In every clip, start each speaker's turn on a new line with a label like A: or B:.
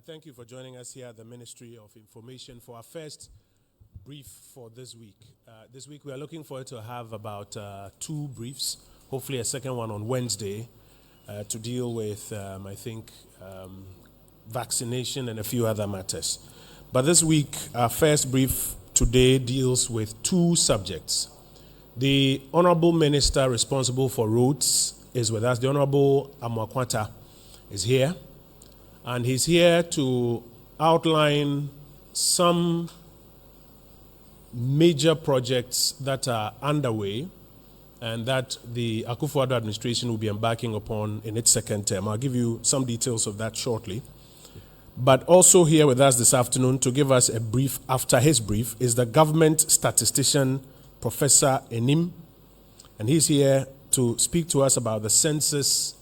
A: thank you for joining us here at the Ministry of Information for our first brief for this week. This week we are looking forward to have about 2 briefs, hopefully a second one on Wednesday, to deal with, vaccination and a few other matters. But this week, our first brief today deals with 2 subjects. The Honorable Minister responsible for roads is with us. The Honorable Amwakwata is here. And he's here to outline some major projects that are underway and that the Akufo-Addo administration will be embarking upon in its second term. I'll give you some details of that shortly. But also here with us this afternoon to give us a brief after his brief is the government statistician, Professor Enim. And he's here to speak to us about the census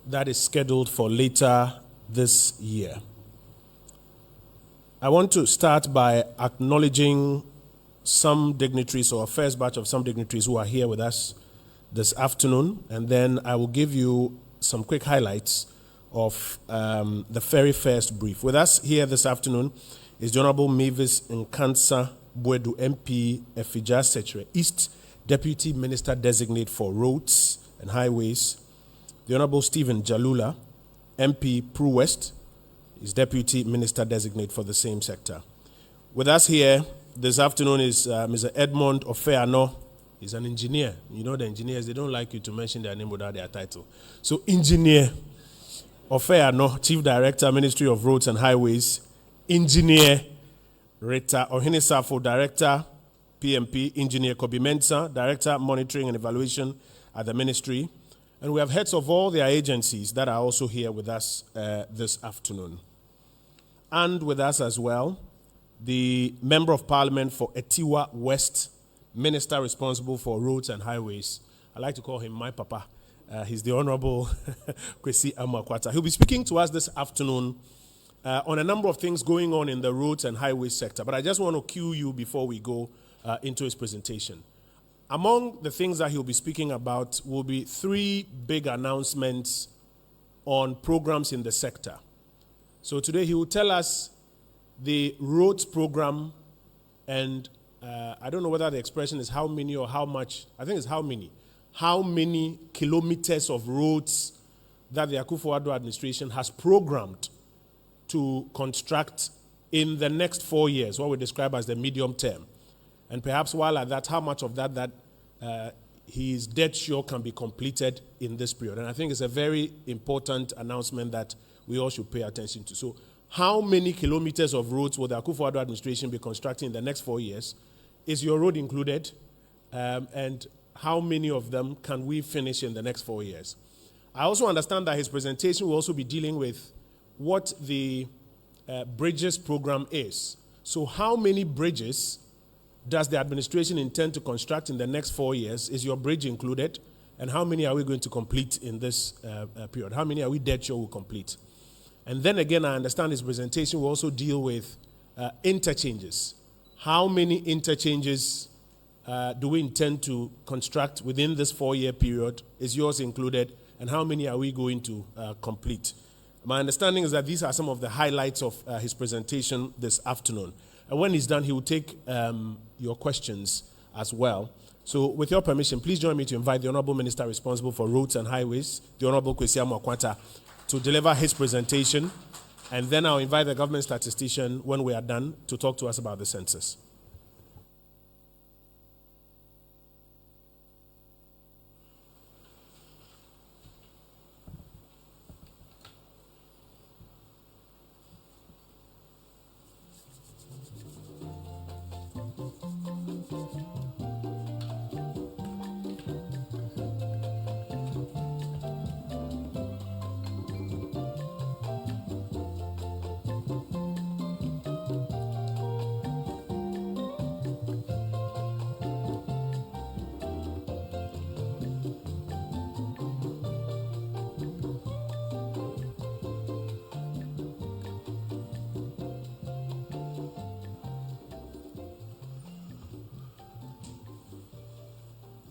A: that is scheduled for later this year. I want to start by acknowledging some dignitaries, or a first batch of some dignitaries who are here with us this afternoon, and then I will give you some quick highlights of the very first brief. With us here this afternoon is the Honorable Mavis Nkansa Bwedu, MP, Efija Sechere East, Deputy Minister Designate for Roads and Highways. The Honorable Stephen Jalula, MP, Pru West, is Deputy Minister Designate for the same sector. With us here this afternoon is Mr. Edmond Ofeano. He's an engineer. You know the engineers, they don't like you to mention their name without their title. So Engineer Ofeano, Chief Director, Ministry of Roads and Highways. Engineer Rita Ohinisafo, Director, PMP. Engineer Kobi Mensah, Director, Monitoring and Evaluation at the Ministry. And we have heads of all their agencies that are also here with us this afternoon. And with us as well, the Member of Parliament for Etiwa West, Minister responsible for Roads and Highways. I like to call him my papa. He's the Honorable Kwesi Amwakwata. He'll be speaking to us this afternoon on a number of things going on in the roads and highways sector. But I just want to cue you before we go into his presentation. Among the things that he'll be speaking about will be 3 big announcements on programs in the sector. So today he will tell us the roads program, and I don't know whether the expression is how many or how much. I think it's how many. How many kilometers of roads that the Akufo-Addo administration has programmed to construct in the next 4 years, what we describe as the medium term. And perhaps while at that, how much of that he is dead sure can be completed in this period. And I think it's a very important announcement that we all should pay attention to. So how many kilometers of roads will the Akufo-Addo administration be constructing in the next 4 years? Is your road included? And how many of them can we finish in the next 4 years? I also understand that his presentation will also be dealing with what the bridges program is. So how many bridges does the administration intend to construct in the next 4 years? Is your bridge included? And how many are we going to complete in this period? How many are we dead sure will complete? And then again, I understand his presentation will also deal with interchanges. How many interchanges do we intend to construct within this 4-year period? Is yours included? And how many are we going to complete? My understanding is that these are some of the highlights of his presentation this afternoon. And when he's done, he will take your questions as well. So with your permission, please join me to invite the Honorable Minister responsible for Roads and Highways, the Honorable Kwesi Amwakwata, to deliver his presentation. And then I'll invite the government statistician, when we are done, to talk to us about the census.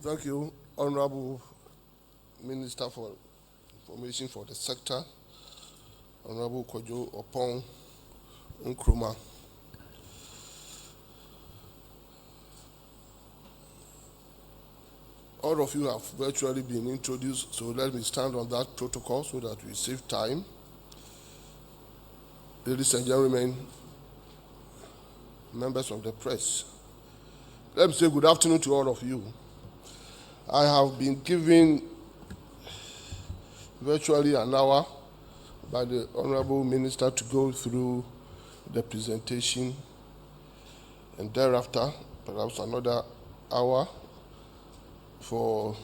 B: Thank you, Honorable Minister for Information for the Sector, Honorable Kojo Opon, Nkrumah. All of you have virtually been introduced, so let me stand on that protocol so that we save time. Ladies and gentlemen, members of the press, let me say good afternoon to all of you. I have been given virtually an hour by the Honorable Minister to go through the presentation, and thereafter, perhaps another hour for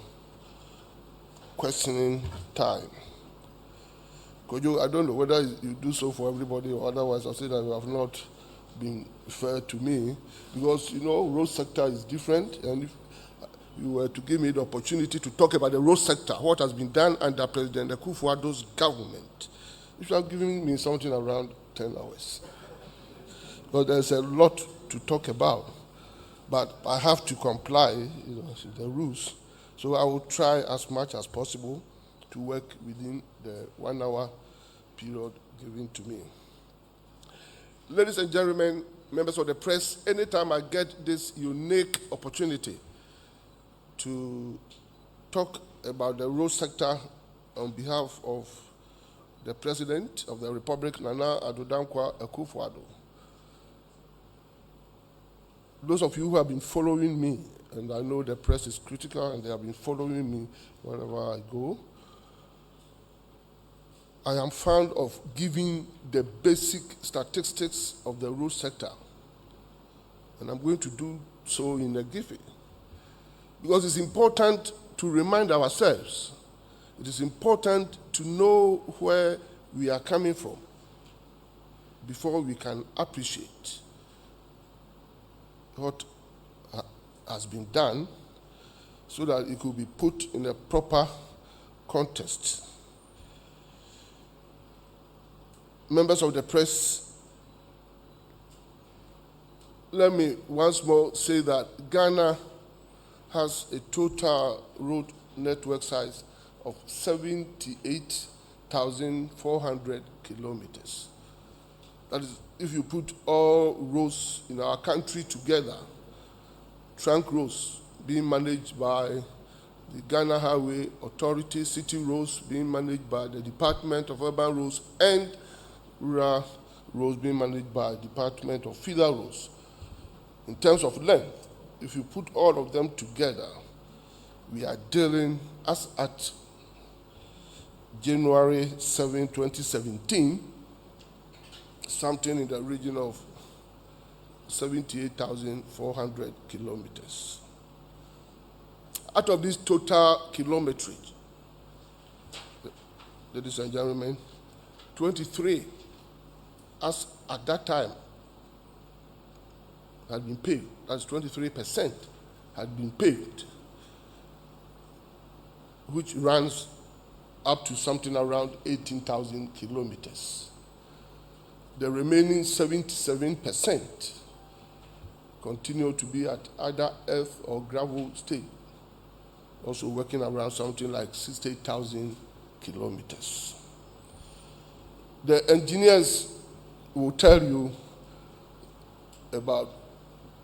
B: questioning time. Kojo, I don't know whether you do so for everybody or otherwise. I'll say that you have not been fair to me because, road sector is different, and if you were to give me the opportunity to talk about the road sector, what has been done under President Akufo-Addo's government, if you are giving me something around 10 hours. But there's a lot to talk about. But I have to comply, to the rules. So I will try as much as possible to work within the 1 hour period given to me. Ladies and gentlemen, members of the press, anytime I get this unique opportunity to talk about the road sector on behalf of the President of the Republic, Nana Addo Dankwa Akufo-Addo, those of you who have been following me, and I know the press is critical and they have been following me wherever I go, I am fond of giving the basic statistics of the road sector. And I'm going to do so in a jiffy. Because it's important to remind ourselves, it is important to know where we are coming from before we can appreciate what has been done so that it could be put in a proper context. Members of the press, let me once more say that Ghana has a total road network size of 78,400 kilometers. That is, if you put all roads in our country together, trunk roads being managed by the Ghana Highway Authority, city roads being managed by the Department of Urban Roads, and rural roads being managed by the Department of Feeder Roads. In terms of length, if you put all of them together, we are dealing, as at January 7, 2017, something in the region of 78,400 kilometers. Out of this total kilometrage, ladies and gentlemen, 23, as at that time, had been paved. That's 23% had been paved, which runs up to something around 18,000 kilometers. The remaining 77% continue to be at either earth or gravel state, also working around something like 68,000 kilometers. The engineers will tell you about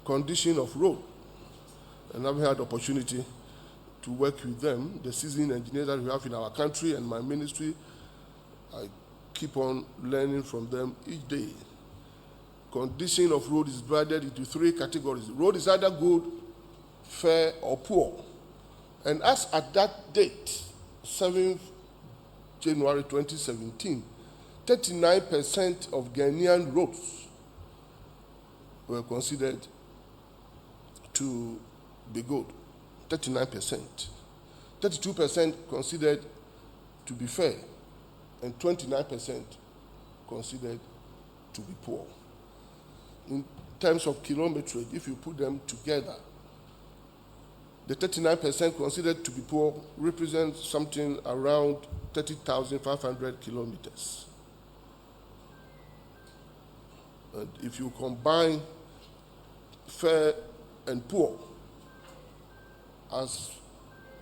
B: condition of road, and I've had the opportunity to work with them, the seasoned engineers that we have in our country and my ministry. I keep on learning from them each day. Condition of road is divided into 3 categories. Road is either good, fair, or poor. And as at that date, 7th January 2017, 39% of Ghanaian roads were considered to be good. 39%. 32% considered to be fair, and 29% considered to be poor. In terms of kilometrage, if you put them together, the 39% considered to be poor represents something around 30,500 kilometers. And if you combine fair and poor, as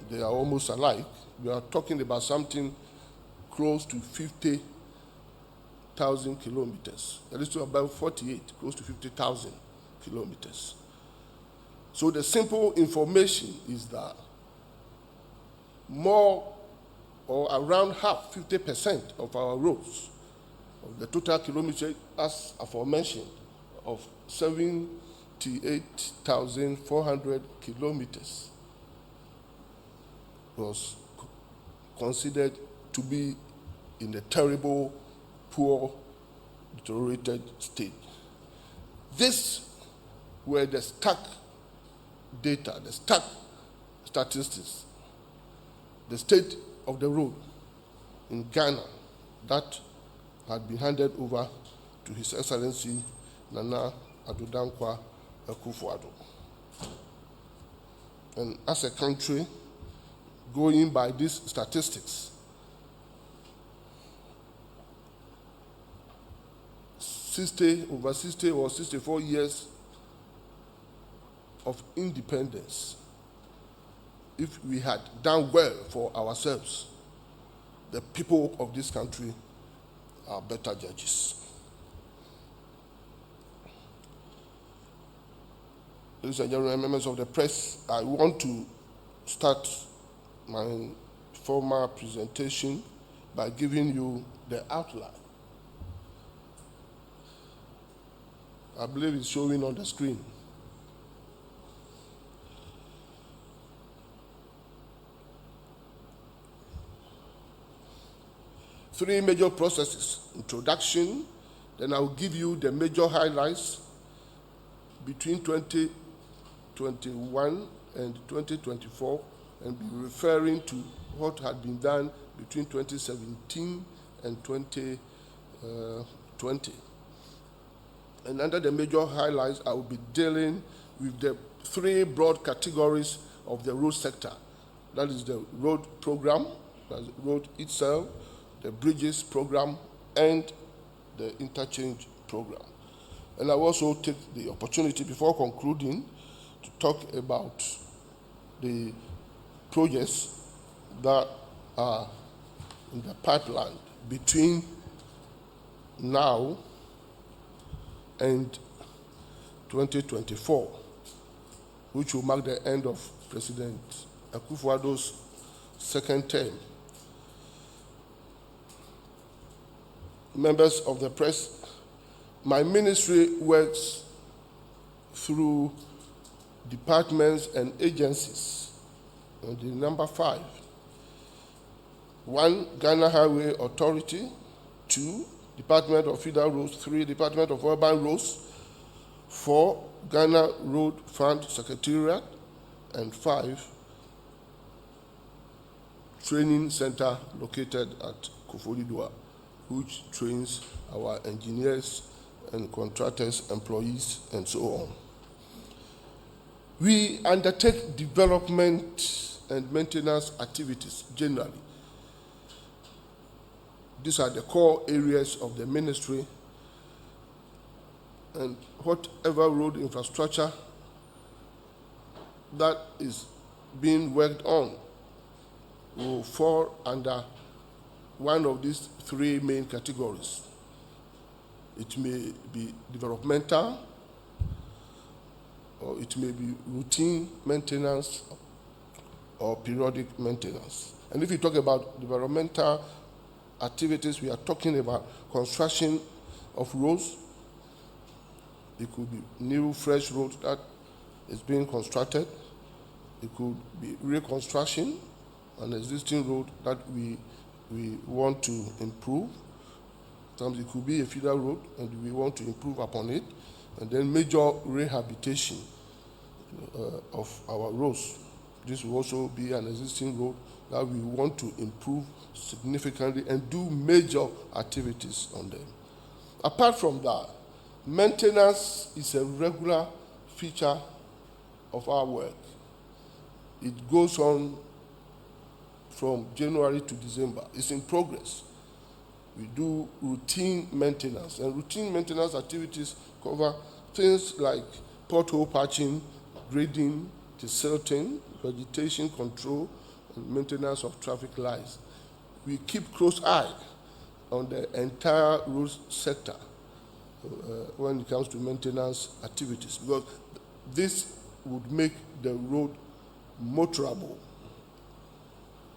B: they are almost alike, we are talking about something close to 50,000 50,000 kilometers. That is to about 48, close to 50,000 kilometers. So the simple information is that more or around half, 50% of our roads, of the total kilometers, as aforementioned, of 78,400 kilometers, was considered to be in a terrible, poor, deteriorated state. These were the stark data, the stark statistics, the state of the road in Ghana that had been handed over to His Excellency Nana Addo Dankwa Akufo-Addo. And as a country, going by these statistics, over 60 or 64 years of independence, if we had done well for ourselves, the people of this country are better judges. Ladies and gentlemen, members of the press, I want to start my formal presentation by giving you the outline. I believe it's showing on the screen. Three major processes: introduction, then I will give you the major highlights between 2021 and 2024, and be referring to what had been done between 2017 and 2020. And under the major highlights, I will be dealing with the three broad categories of the road sector. That is the road program, that's the road itself, the bridges program, and the interchange program. And I will also take the opportunity before concluding to talk about the projects that are in the pipeline between now and 2024, which will mark the end of President Akufo-Addo's second term. Members of the press, my ministry works through departments and agencies. And the number 5, 1, Ghana Highway Authority; 2, Department of Federal Roads; 3, Department of Urban Roads; 4, Ghana Road Fund Secretariat; and 5, Training Center located at Koforidua, which trains our engineers and contractors, employees, and so on. We undertake development and maintenance activities generally. These are the core areas of the ministry, and whatever road infrastructure that is being worked on will fall under one of these three main categories. It may be developmental, or it may be routine maintenance or periodic maintenance. And if you talk about developmental activities, we are talking about construction of roads. It could be new, fresh roads that is being constructed. It could be reconstruction, an existing road that we want to improve. Sometimes it could be a feeder road and we want to improve upon it. And then major rehabilitation of our roads. This will also be an existing road that we want to improve significantly and do major activities on them. Apart from that, maintenance is a regular feature of our work. It goes on from January to December. It's in progress. We do routine maintenance, and routine maintenance activities cover things like pothole patching, grading, desilting, vegetation control, and maintenance of traffic lights. We keep close eye on the entire road sector when it comes to maintenance activities, because this would make the road motorable,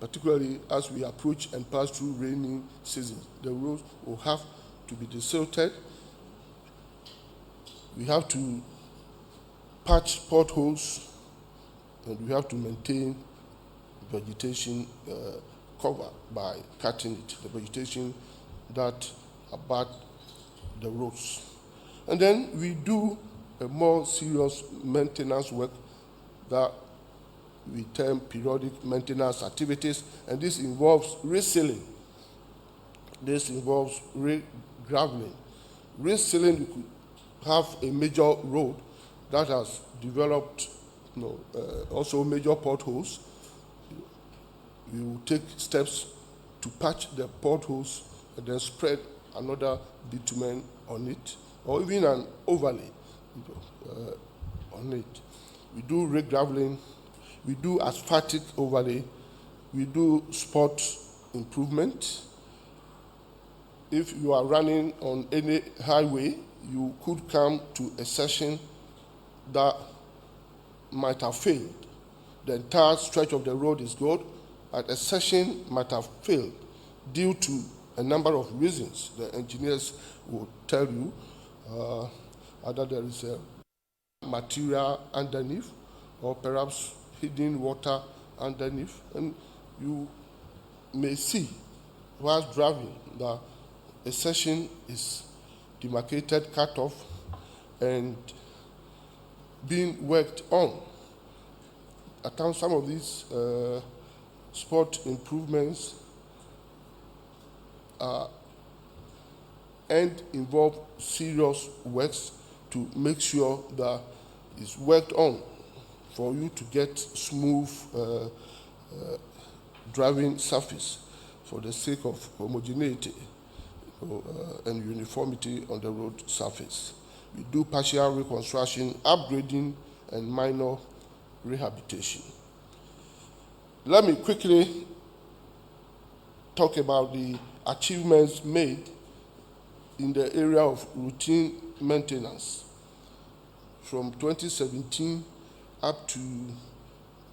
B: particularly as we approach and pass through rainy season. The roads will have to be desilted. We have to patch potholes, and we have to maintain vegetation cover by cutting it, the vegetation that abut the roads. And then we do a more serious maintenance work that we term periodic maintenance activities, and this involves resealing. This involves re-graveling. Resealing, you could have a major road that has developed also major potholes. We will take steps to patch the potholes and then spread another bitumen on it, or even an overlay on it. We do re-graveling, we do asphaltic overlay, we do spot improvement. If you are running on any highway, you could come to a section that might have failed. The entire stretch of the road is good, but a section might have failed due to a number of reasons. The engineers will tell you either there is a material underneath, or perhaps hidden water underneath, and you may see whilst driving that a section is demarcated, cut off, and being worked on. At times, some of these spot improvements and involve serious works to make sure that it's worked on for you to get smooth driving surface for the sake of homogeneity and uniformity on the road surface. We do partial reconstruction, upgrading, and minor rehabilitation. Let me quickly talk about the achievements made in the area of routine maintenance from 2017 up to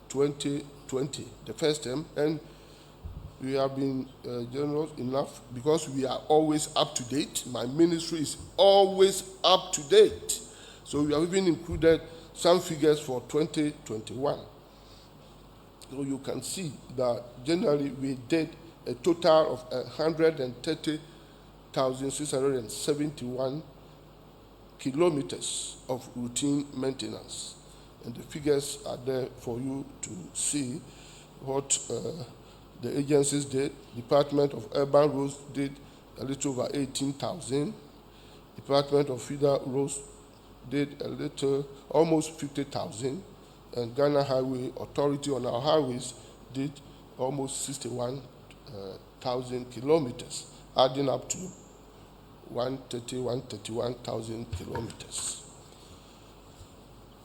B: 2020, the first term, and we have been generous enough because we are always up to date. My ministry is always up to date. So we have even included some figures for 2021. So you can see that generally we did a total of 130,671 kilometers of routine maintenance. And the figures are there for you to see what the agencies did. Department of Urban Roads did a little over 18,000. Department of Feeder Roads did a little, almost 50,000. And Ghana Highway Authority on our highways did almost 61,000 kilometers, adding up to 131,000 kilometers.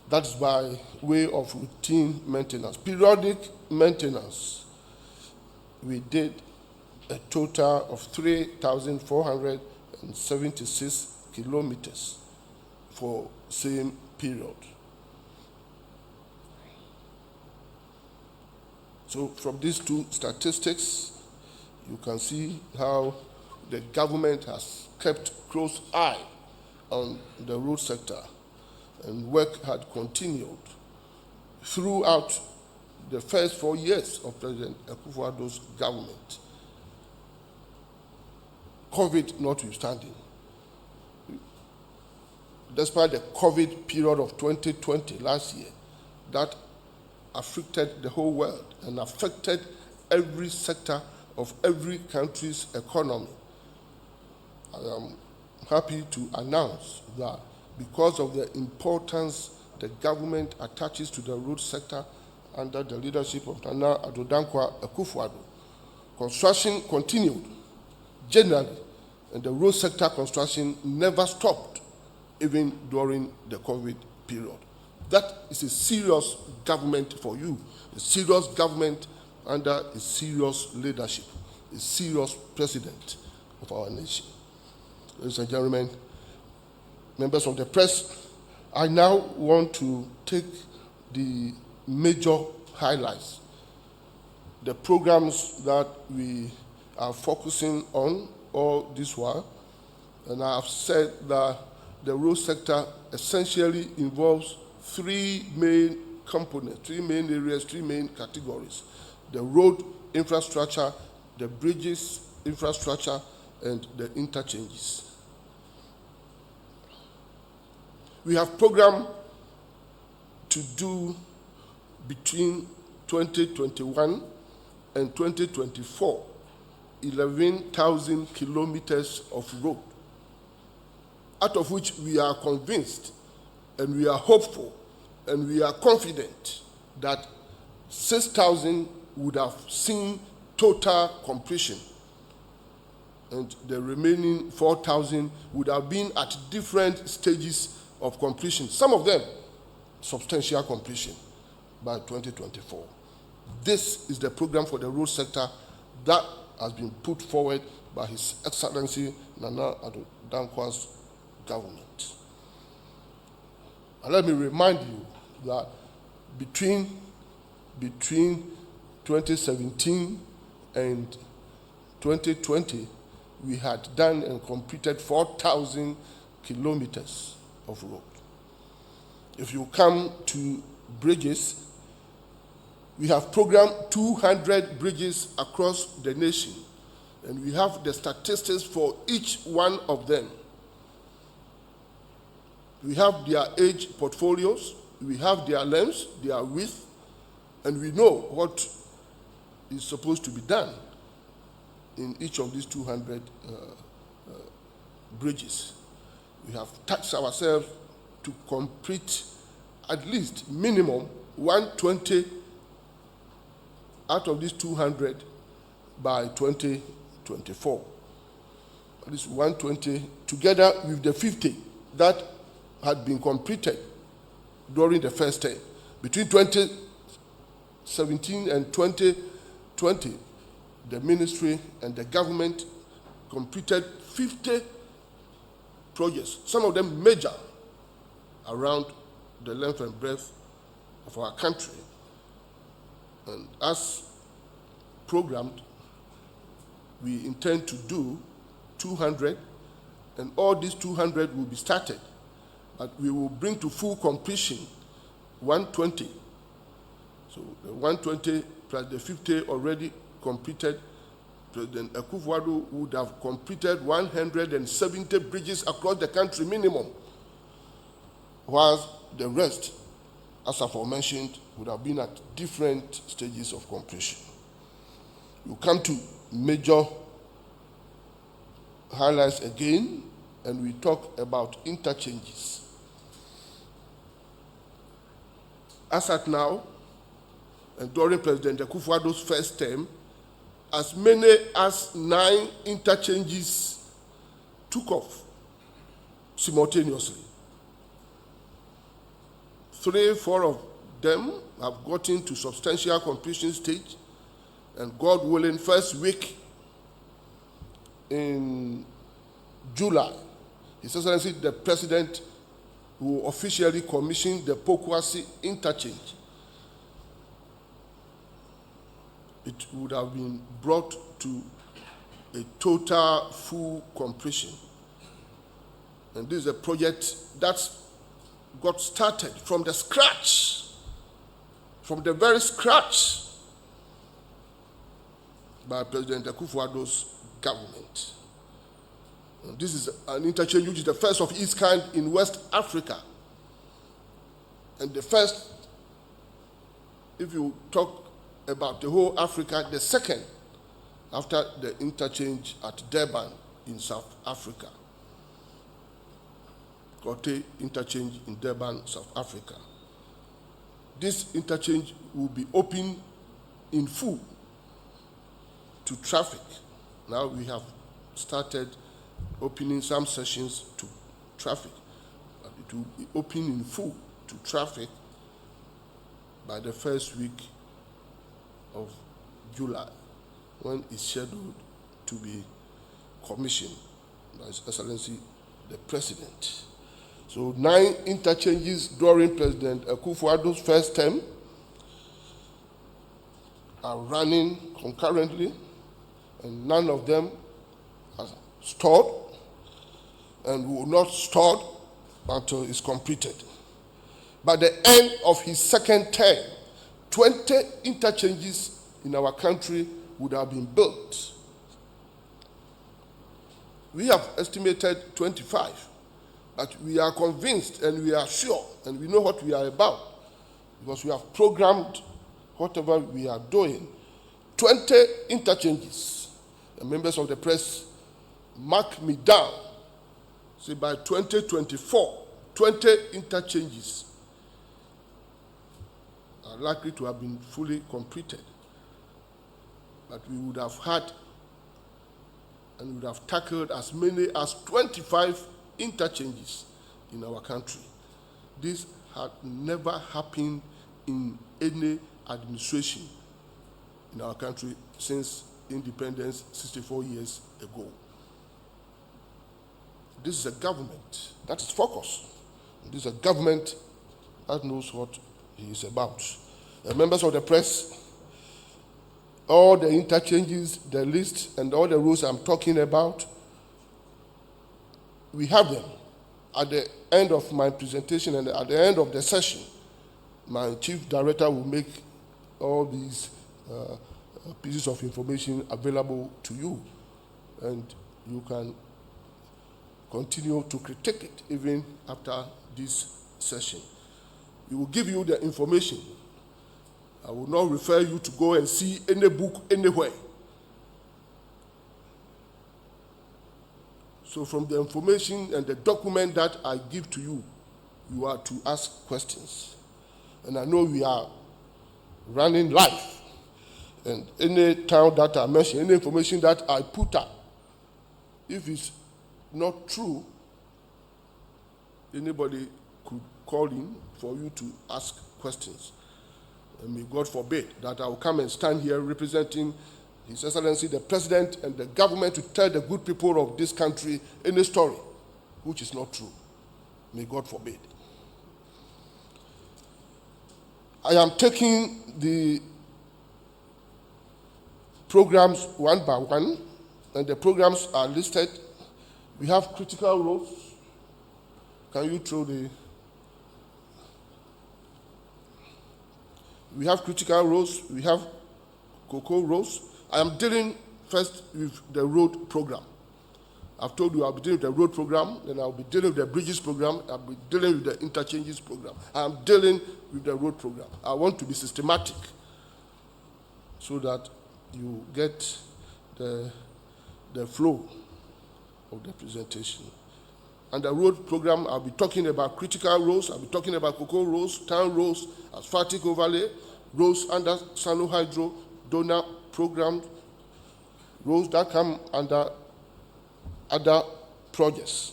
B: That's by way of routine maintenance. Periodic maintenance, we did a total of 3,476 kilometers for same period. So from these two statistics, you can see how the government has kept close eye on the road sector, and work had continued throughout the first 4 years of President Akufo-Addo's government, COVID notwithstanding. Despite the COVID period of 2020 last year, that affected the whole world and affected every sector of every country's economy. I am happy to announce that because of the importance the government attaches to the road sector under the leadership of Nana Addo Dankwa Akufo-Addo, construction continued generally, and the road sector construction never stopped, even during the COVID period. That is a serious government for you, a serious government under a serious leadership, a serious president, of our nation. Ladies and gentlemen, members of the press, I now want to take the major highlights, the programs that we are focusing on all this while. And I have said that the road sector essentially involves three main components, three main areas, three main categories: the road infrastructure, the bridges infrastructure, and the interchanges. We have programmed to do between 2021 and 2024, 11,000 kilometers of road, out of which we are convinced and we are hopeful and we are confident that 6,000 would have seen total completion, and the remaining 4,000 would have been at different stages of completion, some of them substantial completion by 2024. This is the program for the road sector that has been put forward by His Excellency Nana Addo Dankwa's government. And let me remind you that between 2017 and 2020, we had done and completed 4,000 kilometers of road. If you come to bridges, we have programmed 200 bridges across the nation, and we have the statistics for each one of them. We have their age portfolios, we have their lengths, their width, and we know what is supposed to be done in each of these 200 bridges. We have tasked ourselves to complete at least minimum 120 out of these 200 by 2024. At least 120, together with the 50 that had been completed during the first term. Between 2017 and 2020, the ministry and the government completed 50 projects, some of them major, around the length and breadth of our country. And as programmed, we intend to do 200, and all these 200 will be started, but we will bring to full completion 120. So the 120 plus the 50 already completed, President Akufo-Addo would have completed 170 bridges across the country minimum, whilst the rest, as aforementioned, would have been at different stages of completion. We come to major highlights again, and we talk about interchanges. As at now, and during President Akufo-Addo's first term, as many as 9 interchanges took off simultaneously. 3-4 of them have gotten to substantial completion stage, and God willing, first week in July, His Excellency the President will officially commission the Pokuase interchange. It would have been brought to a total full completion. And this is a project that's got started from the scratch, from the very scratch, by President Akufo-Addo's government. And this is an interchange which is the first of its kind in West Africa. And the first, if you talk about the whole Africa, the second after the interchange at Durban in South Africa. Kote interchange in Durban, South Africa. This interchange will be open in full to traffic. Now we have started opening some sessions to traffic. But it will be open in full to traffic by the first week of July, when it's scheduled to be commission by His Excellency the President. So 9 interchanges during President Akufo-Addo's first term are running concurrently, and none of them are stalled and will not stall until it's completed. By the end of his second term, 20 interchanges in our country would have been built. We have estimated 25, but we are convinced and we are sure and we know what we are about because we have programmed whatever we are doing. 20 interchanges. The members of the press, mark me down. Say by 2024, 20 interchanges are likely to have been fully completed. But we would have had and would have tackled as many as 25 interchanges in our country. This had never happened in any administration in our country since independence 64 years ago. This is a government that is focused. This is a government that knows what he is about. The members of the press, all the interchanges, the list, and all the rules I'm talking about, we have them. At the end of my presentation and at the end of the session, my chief director will make all these pieces of information available to you, and you can continue to critique it even after this session. We will give you the information. I will not refer you to go and see any book anywhere. So from the information and the document that I give to you, you are to ask questions. And I know we are running live. And any town that I mention, any information that I put up, if it's not true, anybody could call in for you to ask questions. And may God forbid that I will come and stand here representing His Excellency the President and the government to tell the good people of this country any story which is not true. May God forbid. I am taking the programs one by one, and the programs are listed. We have critical roads. Can you throw the... We have critical roads, we have cocoa roads. I am dealing first with the road program. I've told you I'll be dealing with the road program, then I'll be dealing with the bridges program, I'll be dealing with the interchanges program. I'm dealing with the road program. I want to be systematic so that you get the flow of the presentation. And the road program, I'll be talking about critical roads, I'll be talking about cocoa roads, town roads, asphalt overlay, roads under Sano Hydro, donor program, roads that come under other projects.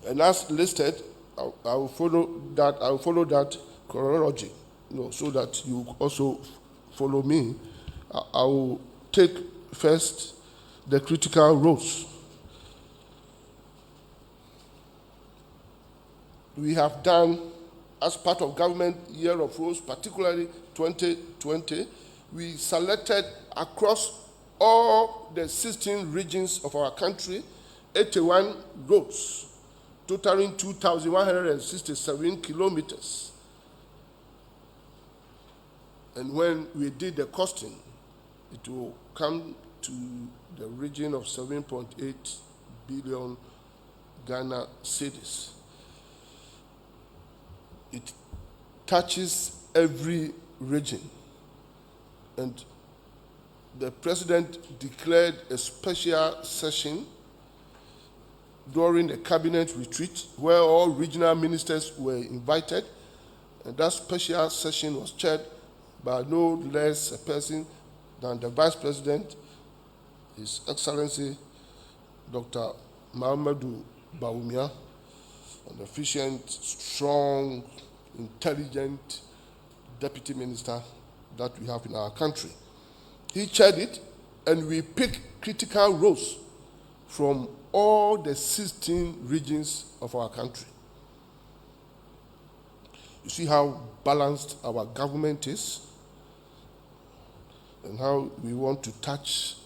B: And as listed, I will follow that chronology, so that you also follow me. I will take first the critical roads. We have done, as part of government year of roads, particularly 2020, we selected across all the 16 regions of our country 81 roads, totaling 2,167 kilometers. And when we did the costing, it will come to the region of 7.8 billion Ghana cedis. It touches every region. And the president declared a special session during the cabinet retreat where all regional ministers were invited. And that special session was chaired by no less a person than the Vice President, His Excellency Dr. Mahamadou Bawumia, an efficient, strong, intelligent deputy minister that we have in our country. He chaired it, And we pick critical roads from all the 16 regions of our country. You see how balanced our government is and how we want to touch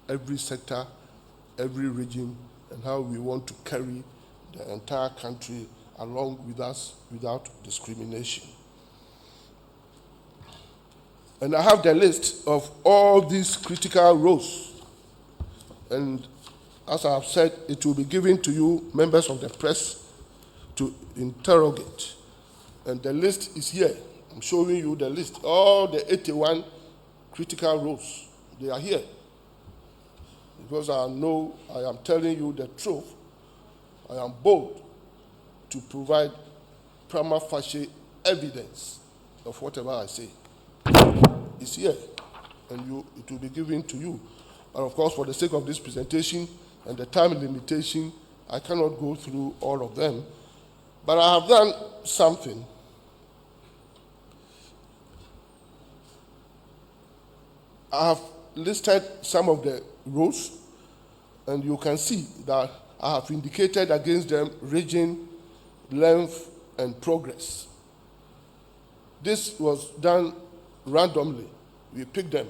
B: every sector, every region, and how we want to carry the entire country along with us without discrimination. And I have the list of all these critical roles. And as I have said, it will be given to you, members of the press, to interrogate. And the list is here. I'm showing you the list. All the 81 critical roles, they are here. Because I know I am telling you the truth. I am bold to provide prima facie evidence of whatever I say. It's here, and it will be given to you. And of course, for the sake of this presentation and the time limitation, I cannot go through all of them. But I have done something. I have listed some of the roles, and you can see that I have indicated against them region, length, and progress. This was done randomly. We picked them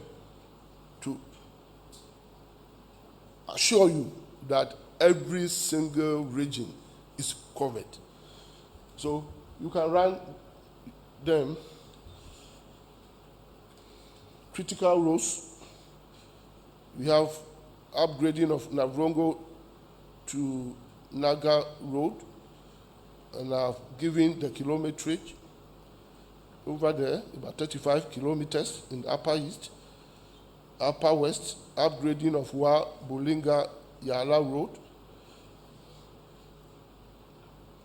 B: to assure you that every single region is covered. So you can run them. Critical roads. We have upgrading of Navrongo to Naga Road, and I've given the kilometrage over there, about 35 kilometers in the Upper East, Upper West, upgrading of Wa Bolinga Yala Road.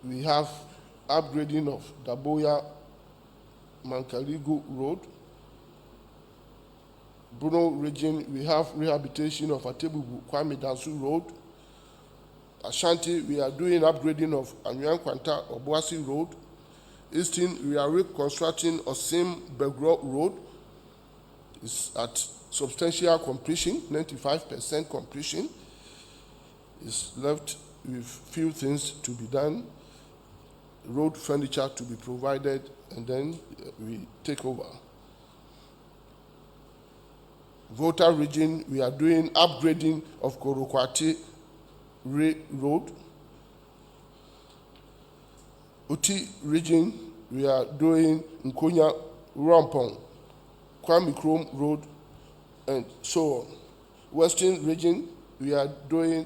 B: We have upgrading of Daboya Mankaligu Road. Bruno region, we have rehabilitation of Atebubu Kwame Dansu Road. Ashanti, we are doing upgrading of Anyuan Kwanta Obuasi Road. Eastern, we are reconstructing Osim Begro Road. It's at substantial completion, 95% completion. It's left with few things to be done, road furniture to be provided, and then we take over. Volta region, we are doing upgrading of Korokwati Road. Uti region, we are doing Nkonya Rampong, Kwame Krom Road, and so on. Western region, we are doing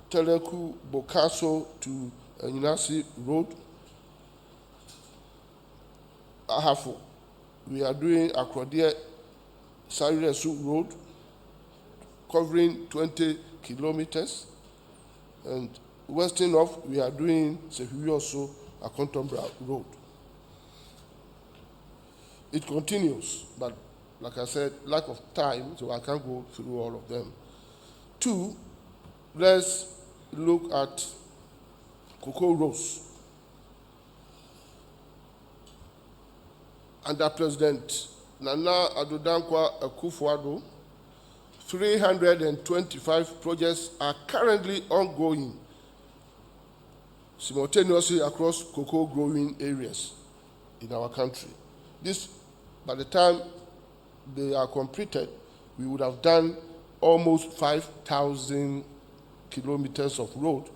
B: Teleku Bokaso to Nyinasi Road. Ahafo, we are doing Akrodie Sariresu Road, covering 20 kilometers. And western of, we are doing Sehuyoso Akontombra Road. It continues, but like I said, lack of time, so I can't go through all of them. 2, let's look at Cocoa Roads. Under President Nana Addo Akufo-Addo, 325 projects are currently ongoing simultaneously across cocoa growing areas in our country. This, by the time they are completed, we would have done almost 5,000 kilometers of road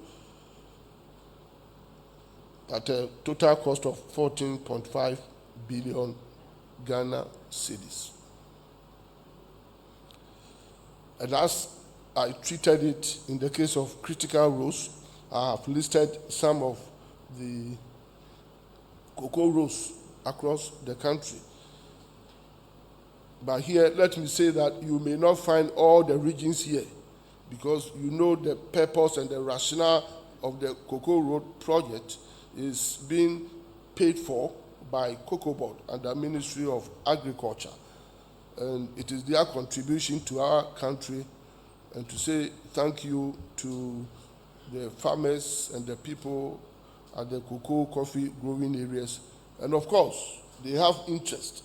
B: at a total cost of 14.5 billion Ghana cedis. And as I treated it in the case of critical roads, I have listed some of the cocoa roads across the country. But here, let me say that you may not find all the regions here, because you know the purpose and the rationale of the Cocoa Road project is being paid for by Cocoa Board and the Ministry of Agriculture. And it is their contribution to our country, and to say thank you to the farmers and the people at the cocoa, coffee growing areas. And of course, they have interest.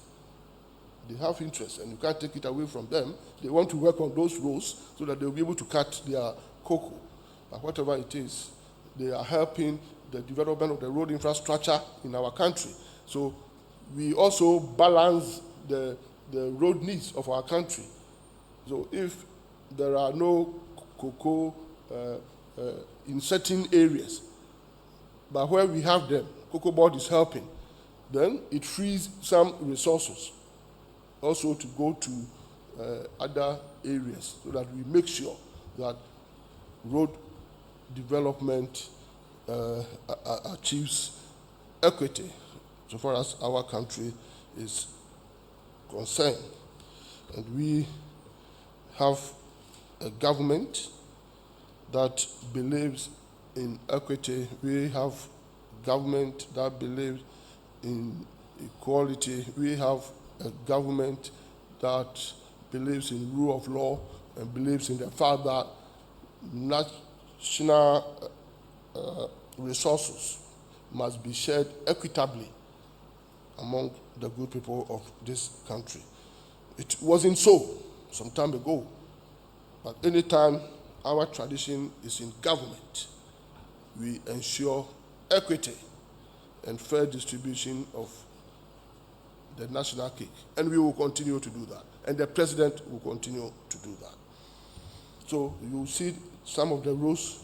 B: They have interest, and you can't take it away from them. They want to work on those roads so that they'll be able to cut their cocoa. But whatever it is, they are helping the development of the road infrastructure in our country. So we also balance the road needs of our country. So if there are no cocoa in certain areas, but where we have them, Cocoa Board is helping, then it frees some resources also to go to other areas so that we make sure that road development achieves equity so far as our country is concerned. And we have a government that believes in equity. We have government that believes in equality. We have a government that believes in rule of law and believes in the fact that national resources must be shared equitably among the good people of this country. It wasn't so some time ago, but anytime our tradition is in government, we ensure equity and fair distribution of the national cake. And we will continue to do that. And the president will continue to do that. So you see some of the roads.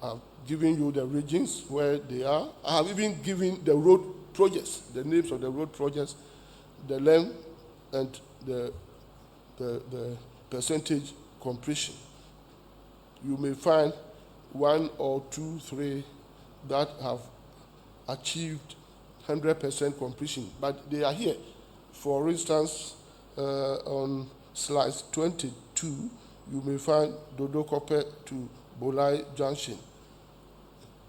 B: I've given you the regions where they are. I have even given the road projects, the names of the road projects, the length, and the percentage completion. You may find 1 or 2, 3 that have achieved 100% completion, but they are here. For instance, on slide 22, you may find Dodo Kope to Bolai Junction.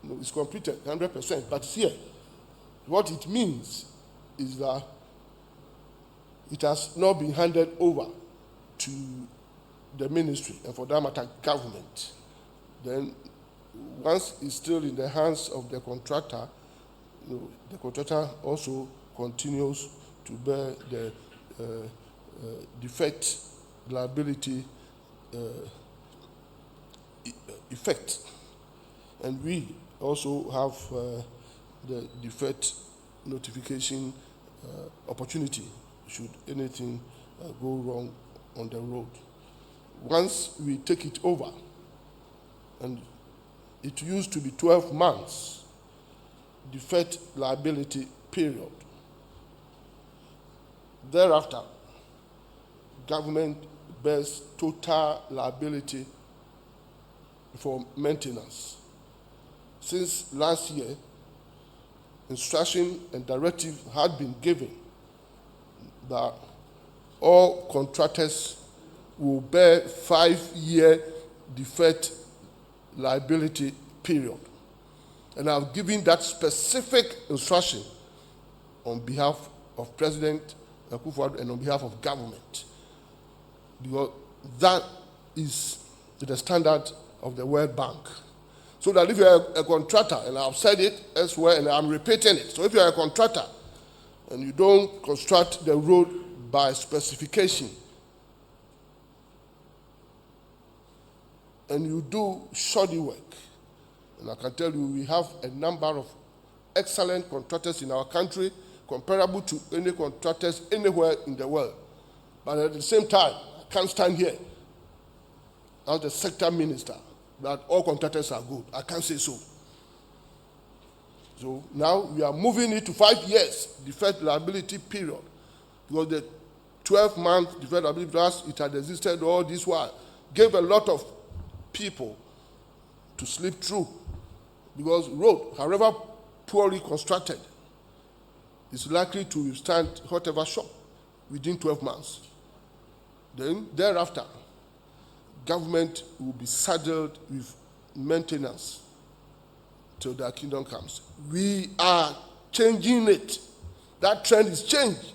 B: No, it's completed 100%, but it's here. What it means is that it has not been handed over to the ministry, and for that matter, government. Then, once it's still in the hands of the contractor, the contractor also continues to bear the defect liability effect. And we also have the defect notification opportunity should anything go wrong on the road. Once we take it over, and it used to be 12 months, defect liability period. Thereafter, government bears total liability for maintenance. Since last year, instruction and directive had been given that all contractors will bear 5-year defect liability period. And I've given that specific instruction on behalf of President Akufo-Addo and on behalf of government, because that is the standard of the World Bank. So that if you're a contractor, and I've said it elsewhere and I'm repeating it, so if you're a contractor and you don't construct the road by specification, and you do shoddy work, and I can tell you we have a number of excellent contractors in our country, comparable to any contractors anywhere in the world. But at the same time, I can't stand here as the sector minister that all contractors are good. I can't say so. So now we are moving it to 5 years defect liability period, because the 12-month defect liability, as it had existed all this while, gave a lot of people to slip through, because road, however poorly constructed, is likely to withstand whatever shock within 12 months. Then thereafter, government will be saddled with maintenance till their kingdom comes. We are changing it. That trend is changed.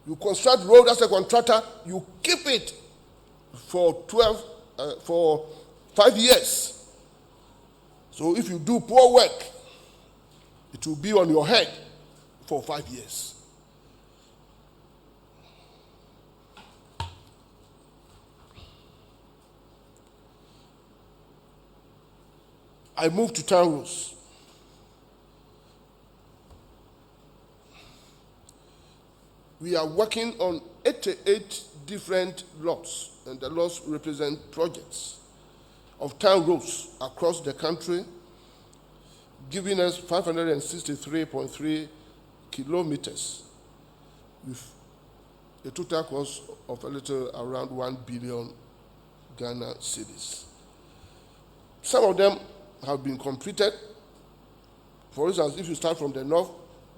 B: You construct road as a contractor, you keep it for 5 years. So if you do poor work, it will be on your head for 5 years. I move to town roads. We are working on 88 different lots, and the lots represent projects of town roads across the country, giving us 563.3 kilometers with a total cost of a little around 1 billion Ghana cedis. Some of them have been completed. For instance, if you start from the north,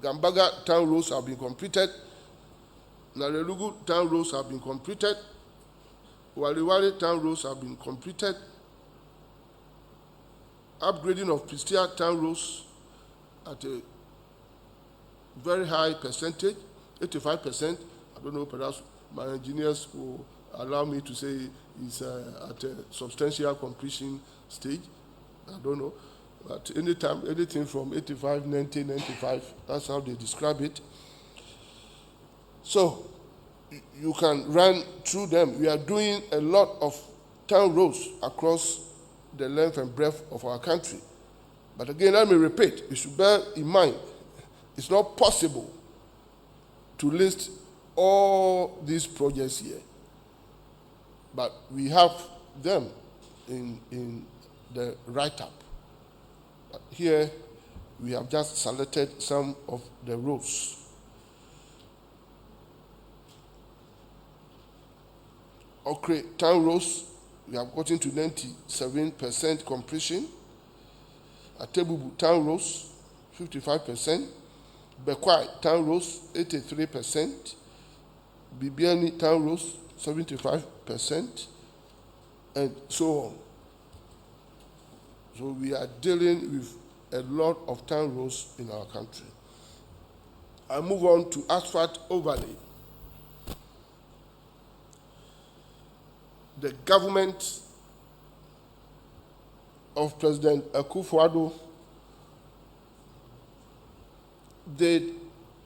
B: Gambaga town roads have been completed. Narelugu town roads have been completed. Waliwali town roads have been completed. Upgrading of Pristia town roads at a very high percentage, 85%. I don't know, perhaps my engineers will allow me to say it's at a substantial completion stage. I don't know. But anything from 85, 90, 95, that's how they describe it. So you can run through them. We are doing a lot of town roads across the length and breadth of our country. But again, let me repeat, you should bear in mind, it's not possible to list all these projects here. But we have them in the write-up. Here, we have just selected some of the roads. Okre town roads, we have gotten to 97% completion. Atebubu town roads, 55%. Bekwai town roads, 83%. Bibiani town roads, 75%. And so on. So we are dealing with a lot of town roads in our country. I move on to Asphalt Overlay. The government of President Akufo-Addo did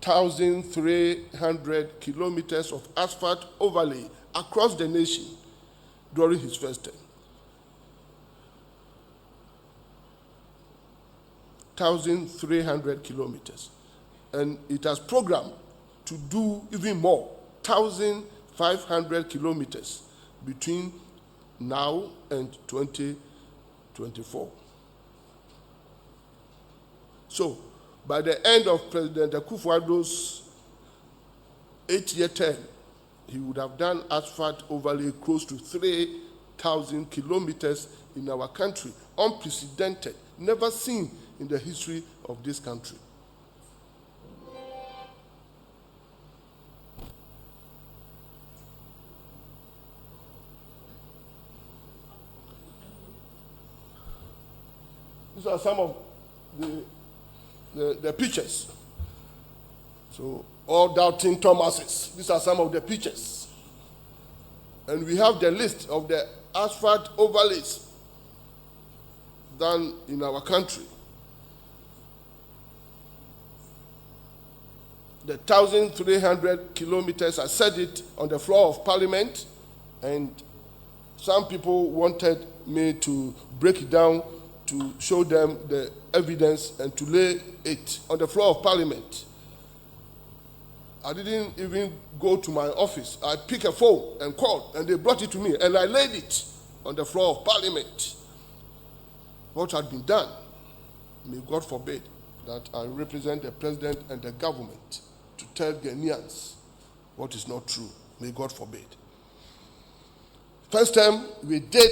B: 1,300 kilometers of asphalt overlay across the nation during his first term. 1,300 kilometers. And it has programmed to do even more, 1,500 kilometers between now and 2024. So, by the end of President Akufo-Addo's 8-year term, he would have done asphalt overlay close to 3,000 kilometers in our country, unprecedented, never seen in the history of this country. These are some of the pictures. So, all doubting Thomases, these are some of the pictures. And we have the list of the asphalt overlays done in our country. The 1,300 kilometers, I said it on the floor of Parliament, and some people wanted me to break it down to show them the evidence and to lay it on the floor of Parliament. I didn't even go to my office. I picked a phone and called, and they brought it to me, and I laid it on the floor of Parliament. What had been done, may God forbid that I represent the president and the government to tell Ghanaians what is not true. May God forbid. First time we did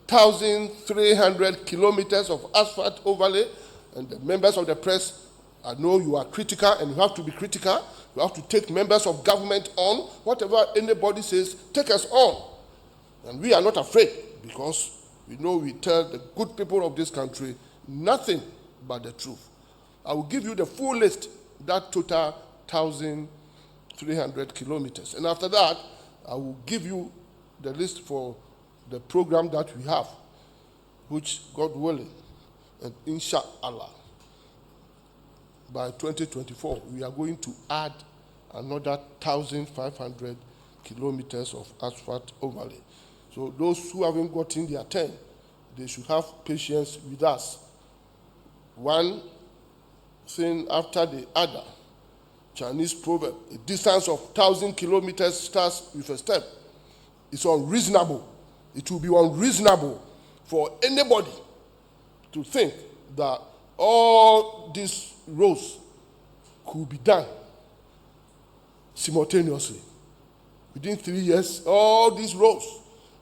B: 1,300 kilometers of asphalt overlay, and the members of the press, I know you are critical, and you have to be critical. You have to take members of government on. Whatever anybody says, take us on. And we are not afraid, because we know we tell the good people of this country nothing but the truth. I will give you the full list, that total 1,300 kilometers. And after that, I will give you the list for the program that we have, which, God willing, and inshallah, by 2024, we are going to add another 1,500 kilometers of asphalt overlay. So those who haven't gotten their turn, they should have patience with us one thing after the other. Chinese proverb, a distance of 1,000 kilometers starts with a step. It's unreasonable. It will be unreasonable for anybody to think that all these roads could be done simultaneously. Within 3 years, all these roads,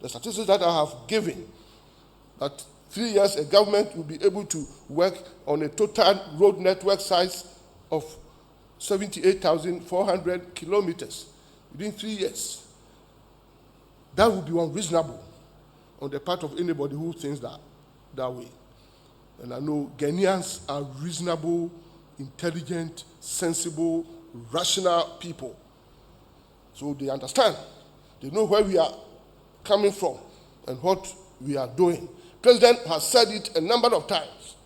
B: the statistics that I have given, that 3 years a government will be able to work on a total road network size of 78,400 kilometers within 3 years. That would be unreasonable on the part of anybody who thinks that way. And I know Ghanaians are reasonable, intelligent, sensible, rational people. So they understand. They know where we are coming from and what we are doing. President has said it a number of times,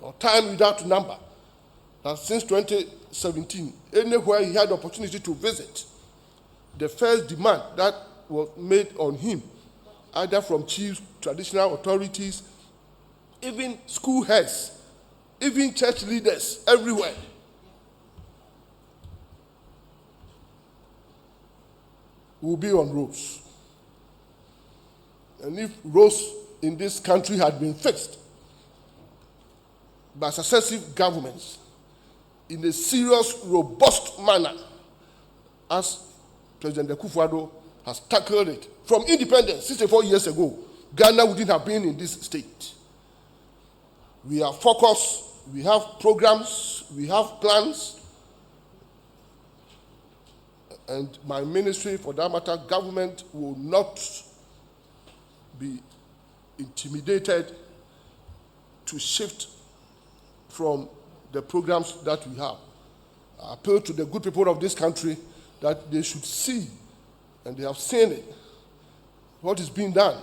B: or time without number, that since 2017, anywhere he had the opportunity to visit, the first demand that was made on him, either from chiefs, traditional authorities, even school heads, even church leaders, everywhere, will be on roads. And if roads in this country had been fixed by successive governments in a serious, robust manner, as President Akufo-Addo has tackled it from independence 64 years ago, Ghana wouldn't have been in this state. We are focused, we have programs, we have plans, and my ministry, for that matter, government, will not be intimidated to shift from the programs that we have. I appeal to the good people of this country that they should see, and they have seen it, what is being done,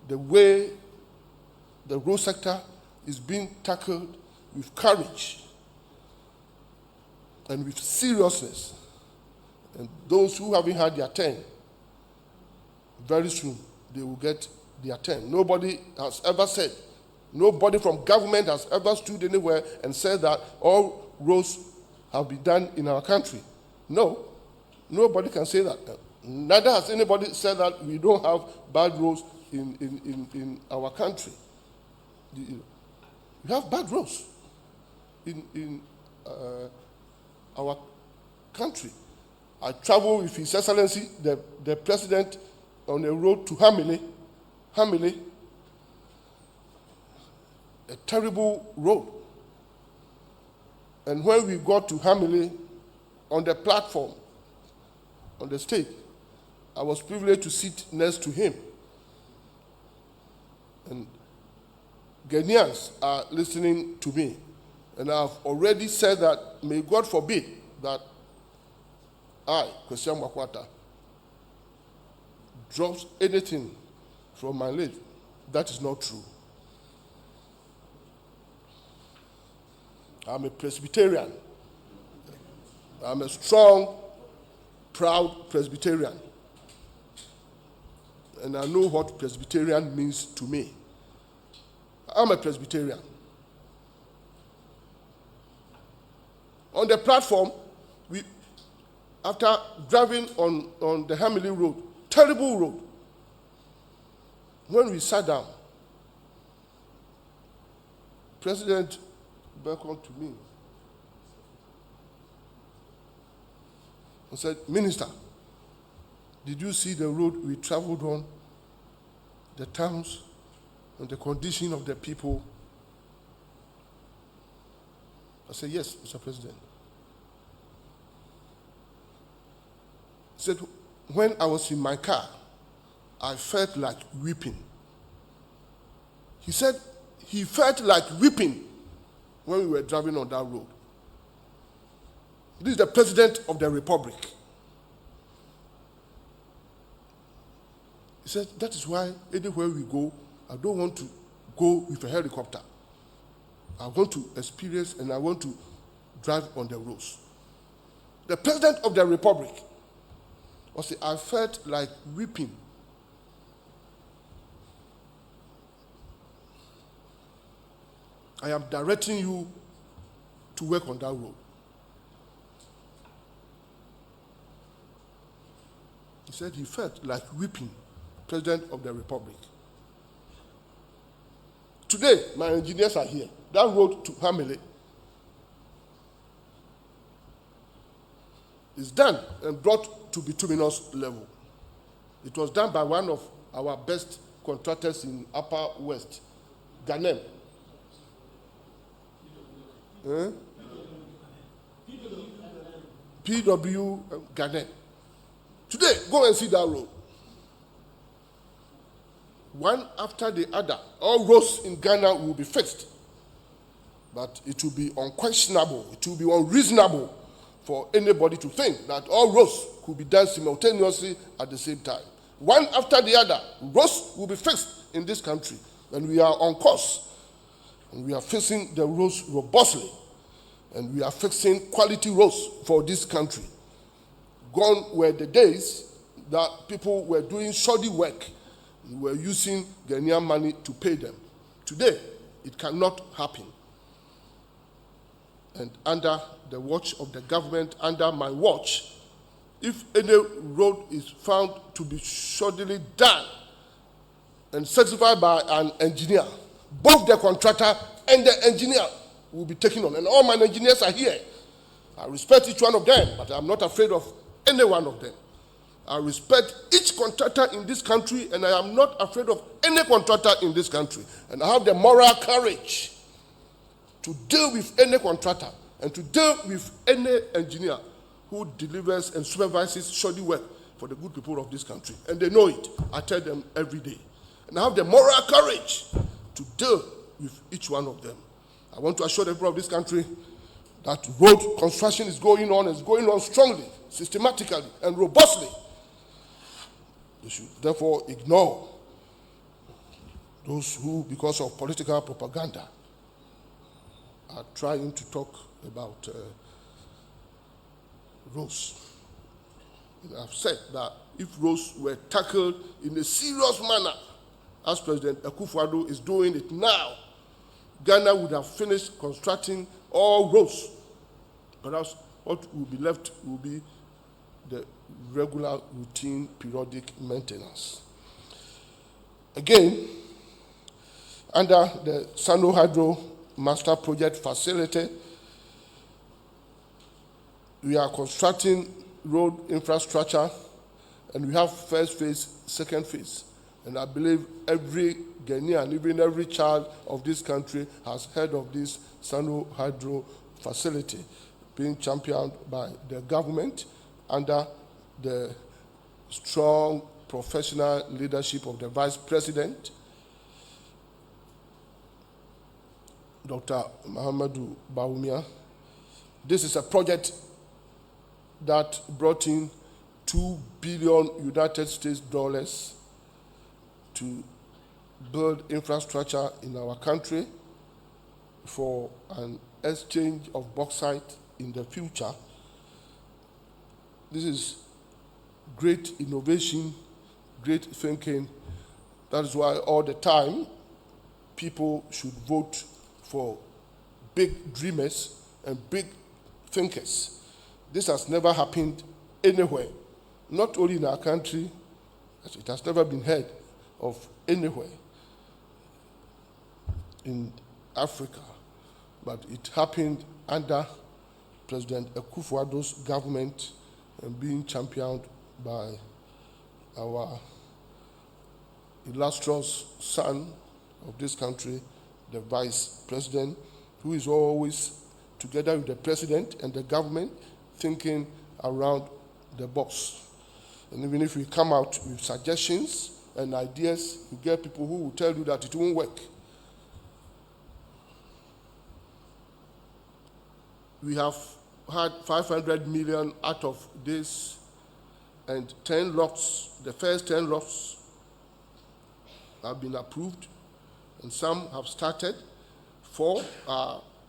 B: the way the road sector is being tackled with courage and with seriousness. And those who haven't had their turn, very soon they will get their turn. Nobody has ever said, nobody from government has ever stood anywhere and said that all roads have been done in our country. No, nobody can say that. Neither has anybody said that we don't have bad roads in our country. We have bad roads in our country. I travel with His Excellency, the President, on a road to Hamile, a terrible road. And when we got to Hamile, on the platform, on the stage, I was privileged to sit next to him. And Ghanaians are listening to me. And I've already said that, may God forbid that I, Christian Makwata, drops anything from my lips. That is not true. I'm a Presbyterian. I'm a strong, proud Presbyterian. And I know what Presbyterian means to me. I'm a Presbyterian. On the platform, after driving on the Hamilton Road, terrible road, when we sat down, President beckoned to me and said, "Minister, did you see the road we traveled on, the towns, and the condition of the people?" I said, "Yes, Mr. President." He said, "When I was in my car, I felt like weeping." He said he felt like weeping when we were driving on that road. This is the President of the Republic. He said, that is why anywhere we go, I don't want to go with a helicopter. I want to experience and I want to drive on the roads. The President of the Republic was saying, I felt like weeping. I am directing you to work on that road. He said he felt like weeping, President of the Republic. Today, my engineers are here. That road to Hamele is done and brought to bituminous level. It was done by one of our best contractors in Upper West, Ghanem. PW Ghanem. Today, go and see that road. One after the other, all roads in Ghana will be fixed. But it will be unquestionable, it will be unreasonable for anybody to think that all roads could be done simultaneously at the same time. One after the other, roads will be fixed in this country. And we are on course. And we are fixing the roads robustly. And we are fixing quality roads for this country. Gone were the days that people were doing shoddy work and were using Ghanaian money to pay them. Today, it cannot happen. And under the watch of the government, under my watch, if any road is found to be shoddily done and certified by an engineer, both the contractor and the engineer will be taken on. And all my engineers are here. I respect each one of them, but I'm not afraid of any one of them. I respect each contractor in this country, and I am not afraid of any contractor in this country. And I have the moral courage to deal with any contractor and to deal with any engineer who delivers and supervises shoddy work for the good people of this country. And they know it. I tell them every day. And I have the moral courage to deal with each one of them. I want to assure the people of this country that road construction is going on strongly, systematically, and robustly. They should therefore ignore those who, because of political propaganda, are trying to talk about roads. And I've said that if roads were tackled in a serious manner, as President Akufo-Addo is doing it now, Ghana would have finished constructing all roads. Perhaps what will be left will be the regular, routine, periodic maintenance. Again, under the Sano Hydro Master Project Facility, we are constructing road infrastructure, and we have first phase, second phase. And I believe every Ghanaian, even every child of this country, has heard of this Sano Hydro facility being championed by the government under the strong professional leadership of the Vice President, Dr. Mahamadou Bawumia. This is a project that brought in $2 billion United States dollars to build infrastructure in our country for an exchange of bauxite in the future. This is great innovation, great thinking. That is why all the time people should vote for big dreamers and big thinkers. This has never happened anywhere, not only in our country, it has never been heard of anywhere in Africa, but it happened under President Akufo-Addo's government and being championed by our illustrious son of this country, the Vice President, who is always together with the President and the government thinking around the box. And even if we come out with suggestions and ideas, you get people who will tell you that it won't work. We have had 500 million out of this, and 10 lots, the first 10 lots have been approved, and some have started. 4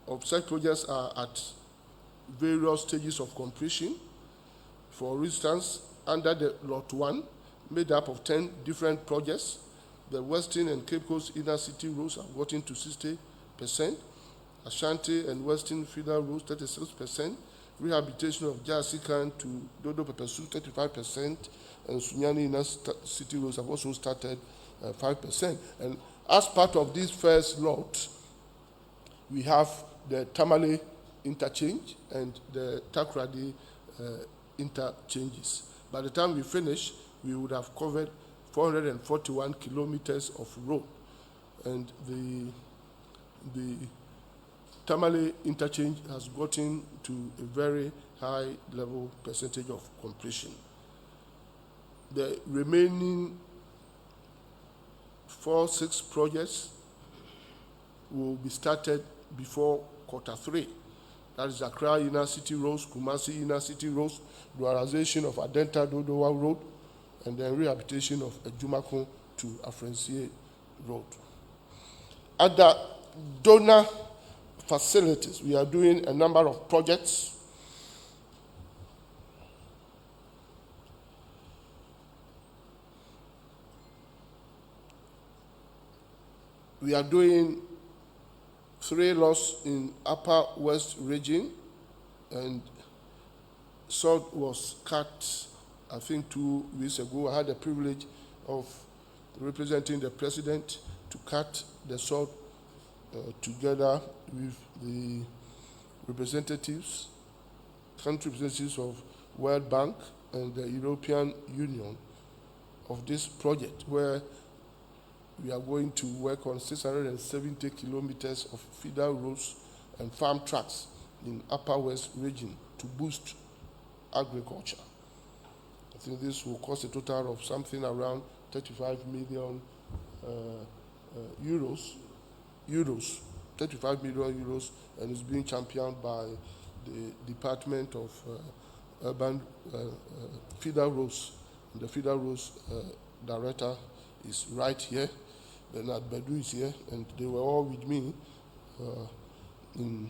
B: of such projects are at various stages of completion. For instance, under the Lot 1, made up of 10 different projects, the Western and Cape Coast inner city roads have gotten to 60%. Ashanti and Western Feeder Roads, 36%. Rehabilitation of Jasikan to Dodo Pepesu, 35%. And Sunyani Inner City Roads have also started 5%. And as part of this first lot, we have the Tamale interchange and the Takrady interchanges. By the time we finish, we would have covered 441 kilometers of road. And the Tamale interchange has gotten to a very high level percentage of completion. The remaining 6 projects will be started before Q3. That is Accra Inner City Roads, Kumasi Inner City Roads, dualization of Adenta Dodowa Road, and then rehabilitation of Ejumako to Afrensie Road. Other donor facilities, we are doing a number of projects. We are doing 3 lots in Upper West region, and sod was cut, I think 2 weeks ago. I had the privilege of representing the president to cut the sod together with the representatives, country representatives of World Bank and the European Union of this project, where we are going to work on 670 kilometers of feeder roads and farm tracks in Upper West region to boost agriculture. I think this will cost a total of something around 35 million euros, 35 million euros, and is being championed by the Department of Urban Feeder Roads. The Feeder Roads Director is right here. Bernard Bedu is here, and they were all with me in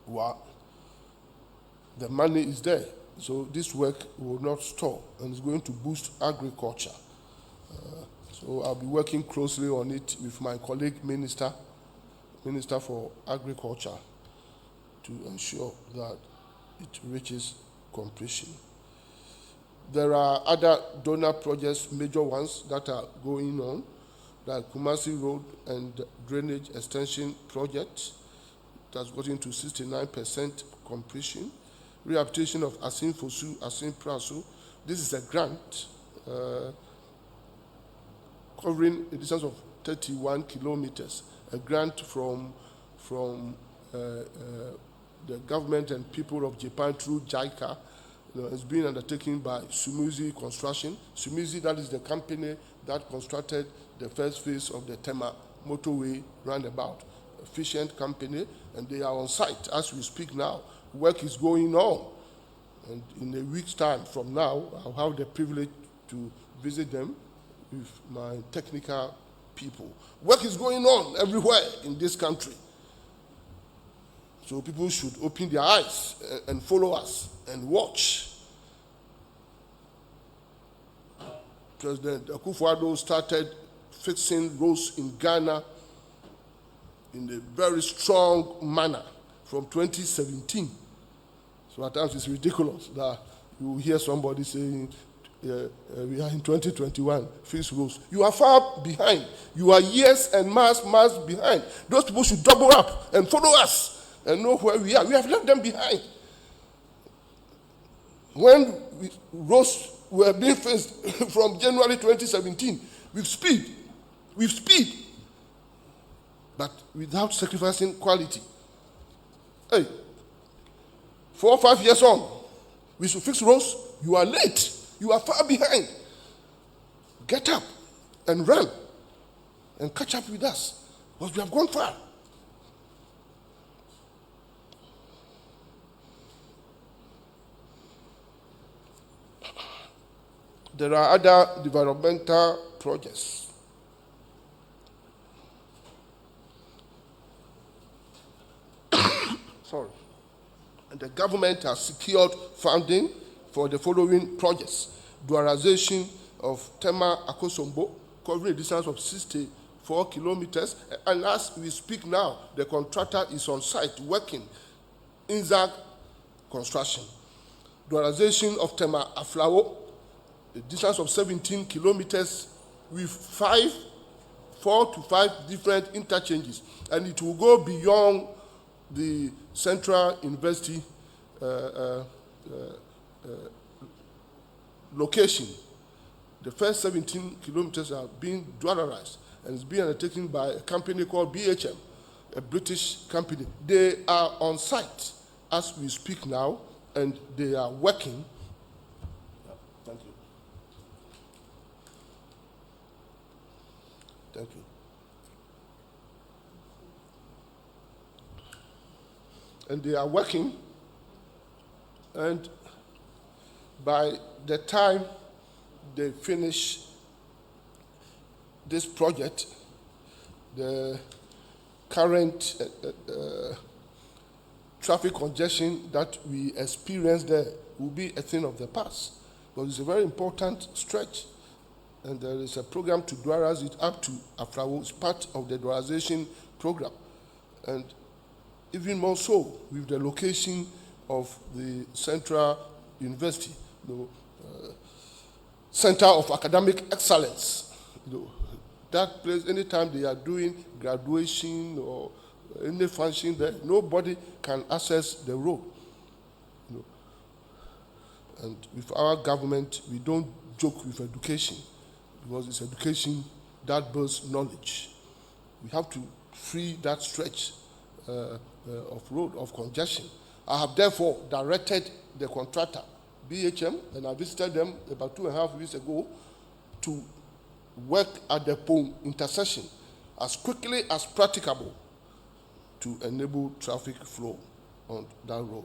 B: WA. The money is there, so this work will not stop, and it's going to boost agriculture. So I'll be working closely on it with my colleague Minister for Agriculture, to ensure that it reaches completion. There are other donor projects, major ones, that are going on, like Kumasi Road and Drainage Extension Project, that's gotten to 69% completion. Rehabilitation of Asin Fosu, Asin Prasu. This is a grant covering a distance of 31 kilometers, a grant from the government and people of Japan through JICA. It's been undertaken by Sumuzi Construction. Sumuzi, that is the company that constructed the first phase of the Tema motorway roundabout. Efficient company, and they are on site as we speak now. Work is going on, and in a week's time from now, I'll have the privilege to visit them with my technical people. Work is going on everywhere in this country. So people should open their eyes and follow us and watch. President Akufo-Addo started fixing roads in Ghana in a very strong manner from 2017. So at times it's ridiculous that you hear somebody saying, we are in 2021, fix roads. You are far behind. You are years and months behind. Those people should double up and follow us and know where we are. We have left them behind. When roads were being fixed from January 2017, with speed, but without sacrificing quality. Hey, 4 or 5 years on, we should fix roads. You are late. You are far behind. Get up and run and catch up with us, because we have gone far. There are other developmental projects. Sorry. And the government has secured funding for the following projects: dualization of Tema Akosombo, covering a distance of 4 kilometers. And as we speak now, the contractor is on site working in Zag construction. Dualization of Tema Aflao, a distance of 17 kilometers with 4 to 5 different interchanges. And it will go beyond the Central University location. The first 17 kilometers are being dualized, and it's being undertaken by a company called BHM, a British company. They are on site as we speak now, and they are working. Thank you. Thank you. And they are working, and by the time they finish this project, the current traffic congestion that we experience there will be a thing of the past, because it's a very important stretch, and there is a program to dualize it up to Afrawo. It's part of the dualization program, and even more so with the location of the Central University, Center of Academic Excellence. That place, anytime they are doing graduation or any function there, nobody can access the road. And with our government, we don't joke with education, because it's education that builds knowledge. We have to free that stretch of road of congestion. I have therefore directed the contractor, BHM, and I visited them about 2.5 weeks ago, to work at the Pong intersection as quickly as practicable to enable traffic flow on that road.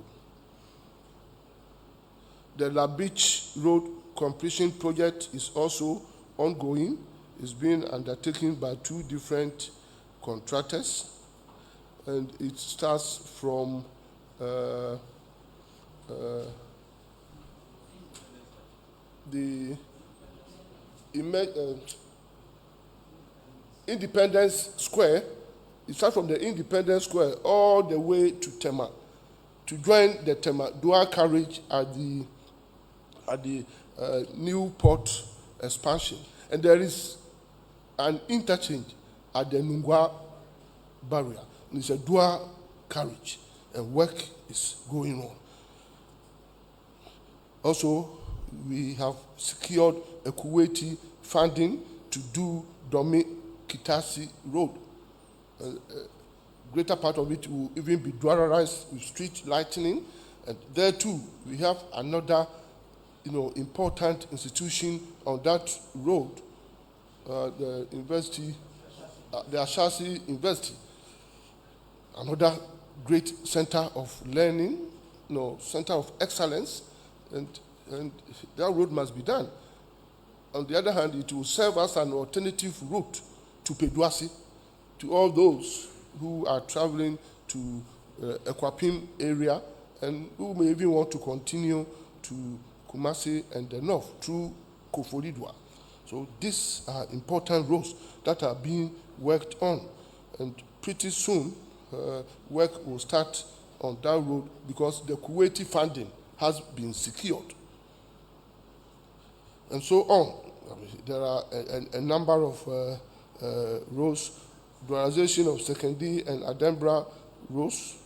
B: The La Beach Road completion project is also ongoing. It's being undertaken by 2 different contractors, and it starts from the Independence Square. It starts from the Independence Square all the way to Tema, to join the Tema dual carriage at the new port expansion. And there is an interchange at the Nungwa barrier. And it's a dual carriage, and work is going on. Also, we have secured a Kuwaiti funding to do Domi Kitasi Road. Greater part of it will even be dualized with street lighting, and there too we have another, important institution on that road, the university, the Ashasi University, another great center of learning, center of excellence, and that road must be done. On the other hand, it will serve as an alternative route to Peduasi, to all those who are traveling to Ekwapim area and who may even want to continue to Kumasi and the north through Koforidua. So these are important roads that are being worked on, and pretty soon work will start on that road because the Kuwaiti funding has been secured. And so on. There are a number of roads, dualization of Sekendi and Adembra roads,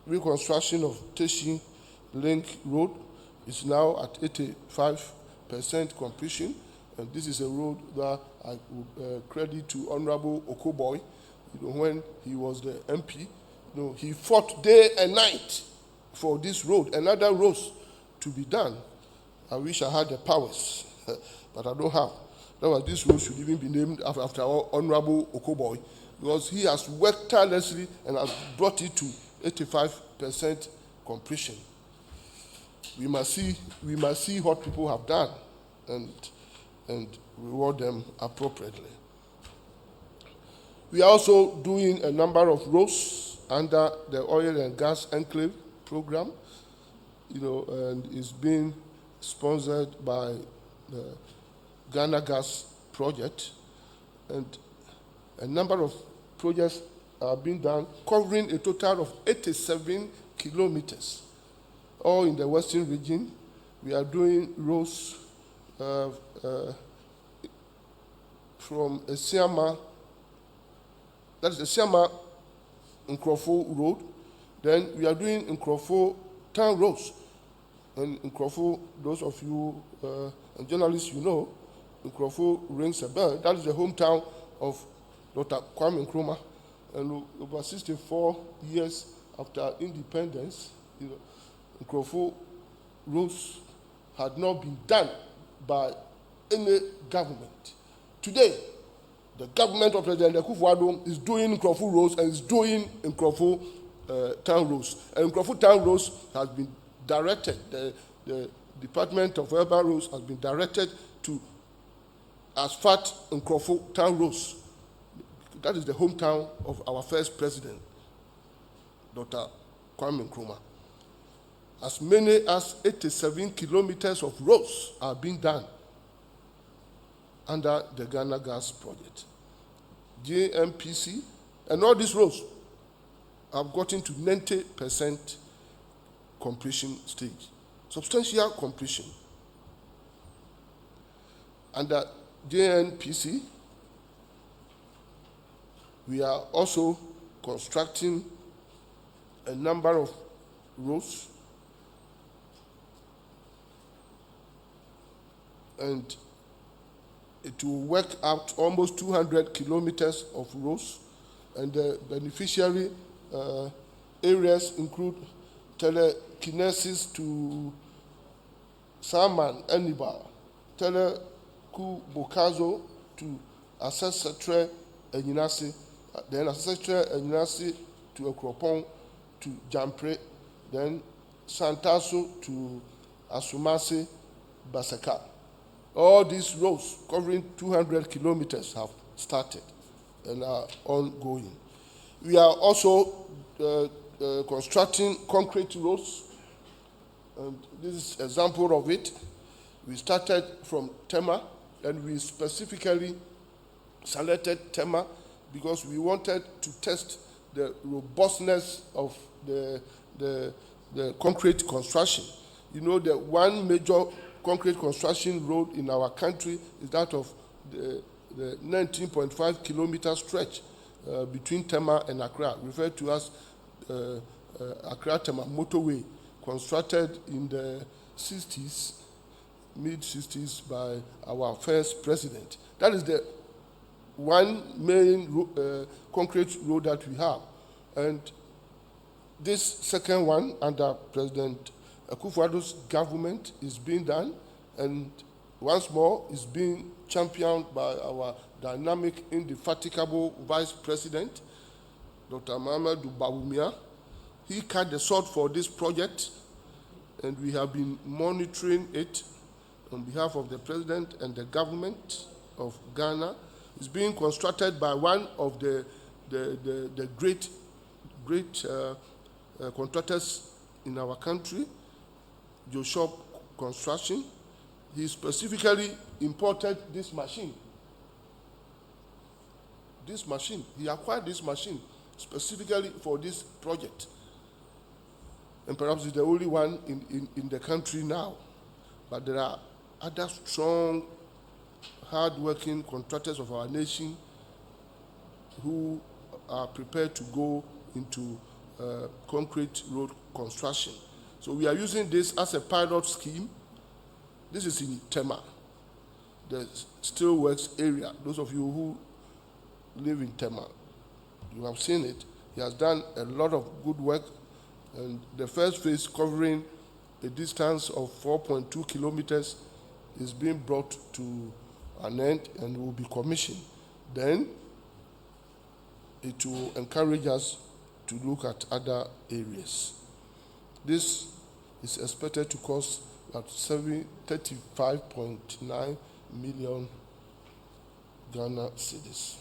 B: reconstruction of Teshi Link Road is now at 85% completion, and this is a road that I would credit to Honorable Okoboy. When he was the MP, he fought day and night for this road and other roads to be done. I wish I had the powers, but I don't have. That was, this road should even be named after Honorable Okoboy, because he has worked tirelessly and has brought it to 85% completion. We must see what people have done and reward them appropriately. We are also doing a number of roads under the Oil and Gas Enclave program, and it's being sponsored by the Ghana Gas Project. And A number of projects are being done, covering a total of 87 kilometers, all in the western region. We are doing roads from Esiama, that is Esiama Nkrofo Road. Then we are doing Nkrofo town roads. And Nkrofo, those of you and journalists, you know, Nkrofo rings a bell. That is the hometown of Dr. Kwame Nkrumah. And over 64 years after independence, Nkrofo roads had not been done by any government. Today, the government of President Akufo-Addo is doing Nkrofo roads and is doing Nkrofo town roads. And Nkrofo town roads has been directed, the Department of Urban Roads has been directed to asphalt Nkrofo town roads. That is the hometown of our first president, Dr. Kwame Nkrumah. As many as 87 kilometers of roads are being done under the Ghana Gas Project. JMPC, and all these roads have gotten to 90% completion stage, substantial completion. Under JNPC, we are also constructing a number of roads, and it will work out almost 200 kilometers of roads, and the beneficiary areas include telekinesis to Saman Eniba, Telekubokazo to Asesetre Enyinasi, then Asesetre Enyinasi to Ekropon to Jampre, then Santaso to Asumasi Baseka. All these roads covering 200 kilometers have started and are ongoing. We are also constructing concrete roads, and this is an example of it. We started from Tema, and we specifically selected Tema because we wanted to test the robustness of the concrete construction. You know, the one major concrete construction road in our country is that of the 19.5 kilometer stretch between Tema and Accra, referred to as Accra-Tema motorway, constructed in the 60s, mid-60s by our first president. That is the one main concrete road that we have. And this second one under President Akufo-Addo's government is being done, and once more is being championed by our dynamic, indefatigable Vice President, Dr. Mohamed Bawumia. He cut the sword for this project, and we have been monitoring it on behalf of the President and the government of Ghana. It's being constructed by one of the great contractors in our country, Joshua Construction. He specifically imported this machine. He acquired this machine specifically for this project. And perhaps it's the only one in the country now. But there are other strong, hard-working contractors of our nation who are prepared to go into concrete road construction. So we are using this as a pilot scheme. This is in Tema, the Steelworks area. Those of you who live in Tema, you have seen it. He has done a lot of good work, and the first phase, covering a distance of 4.2 kilometers, is being brought to an end and will be commissioned. Then it will encourage us to look at other areas. This is expected to cost about 35.9 million Ghana cedis.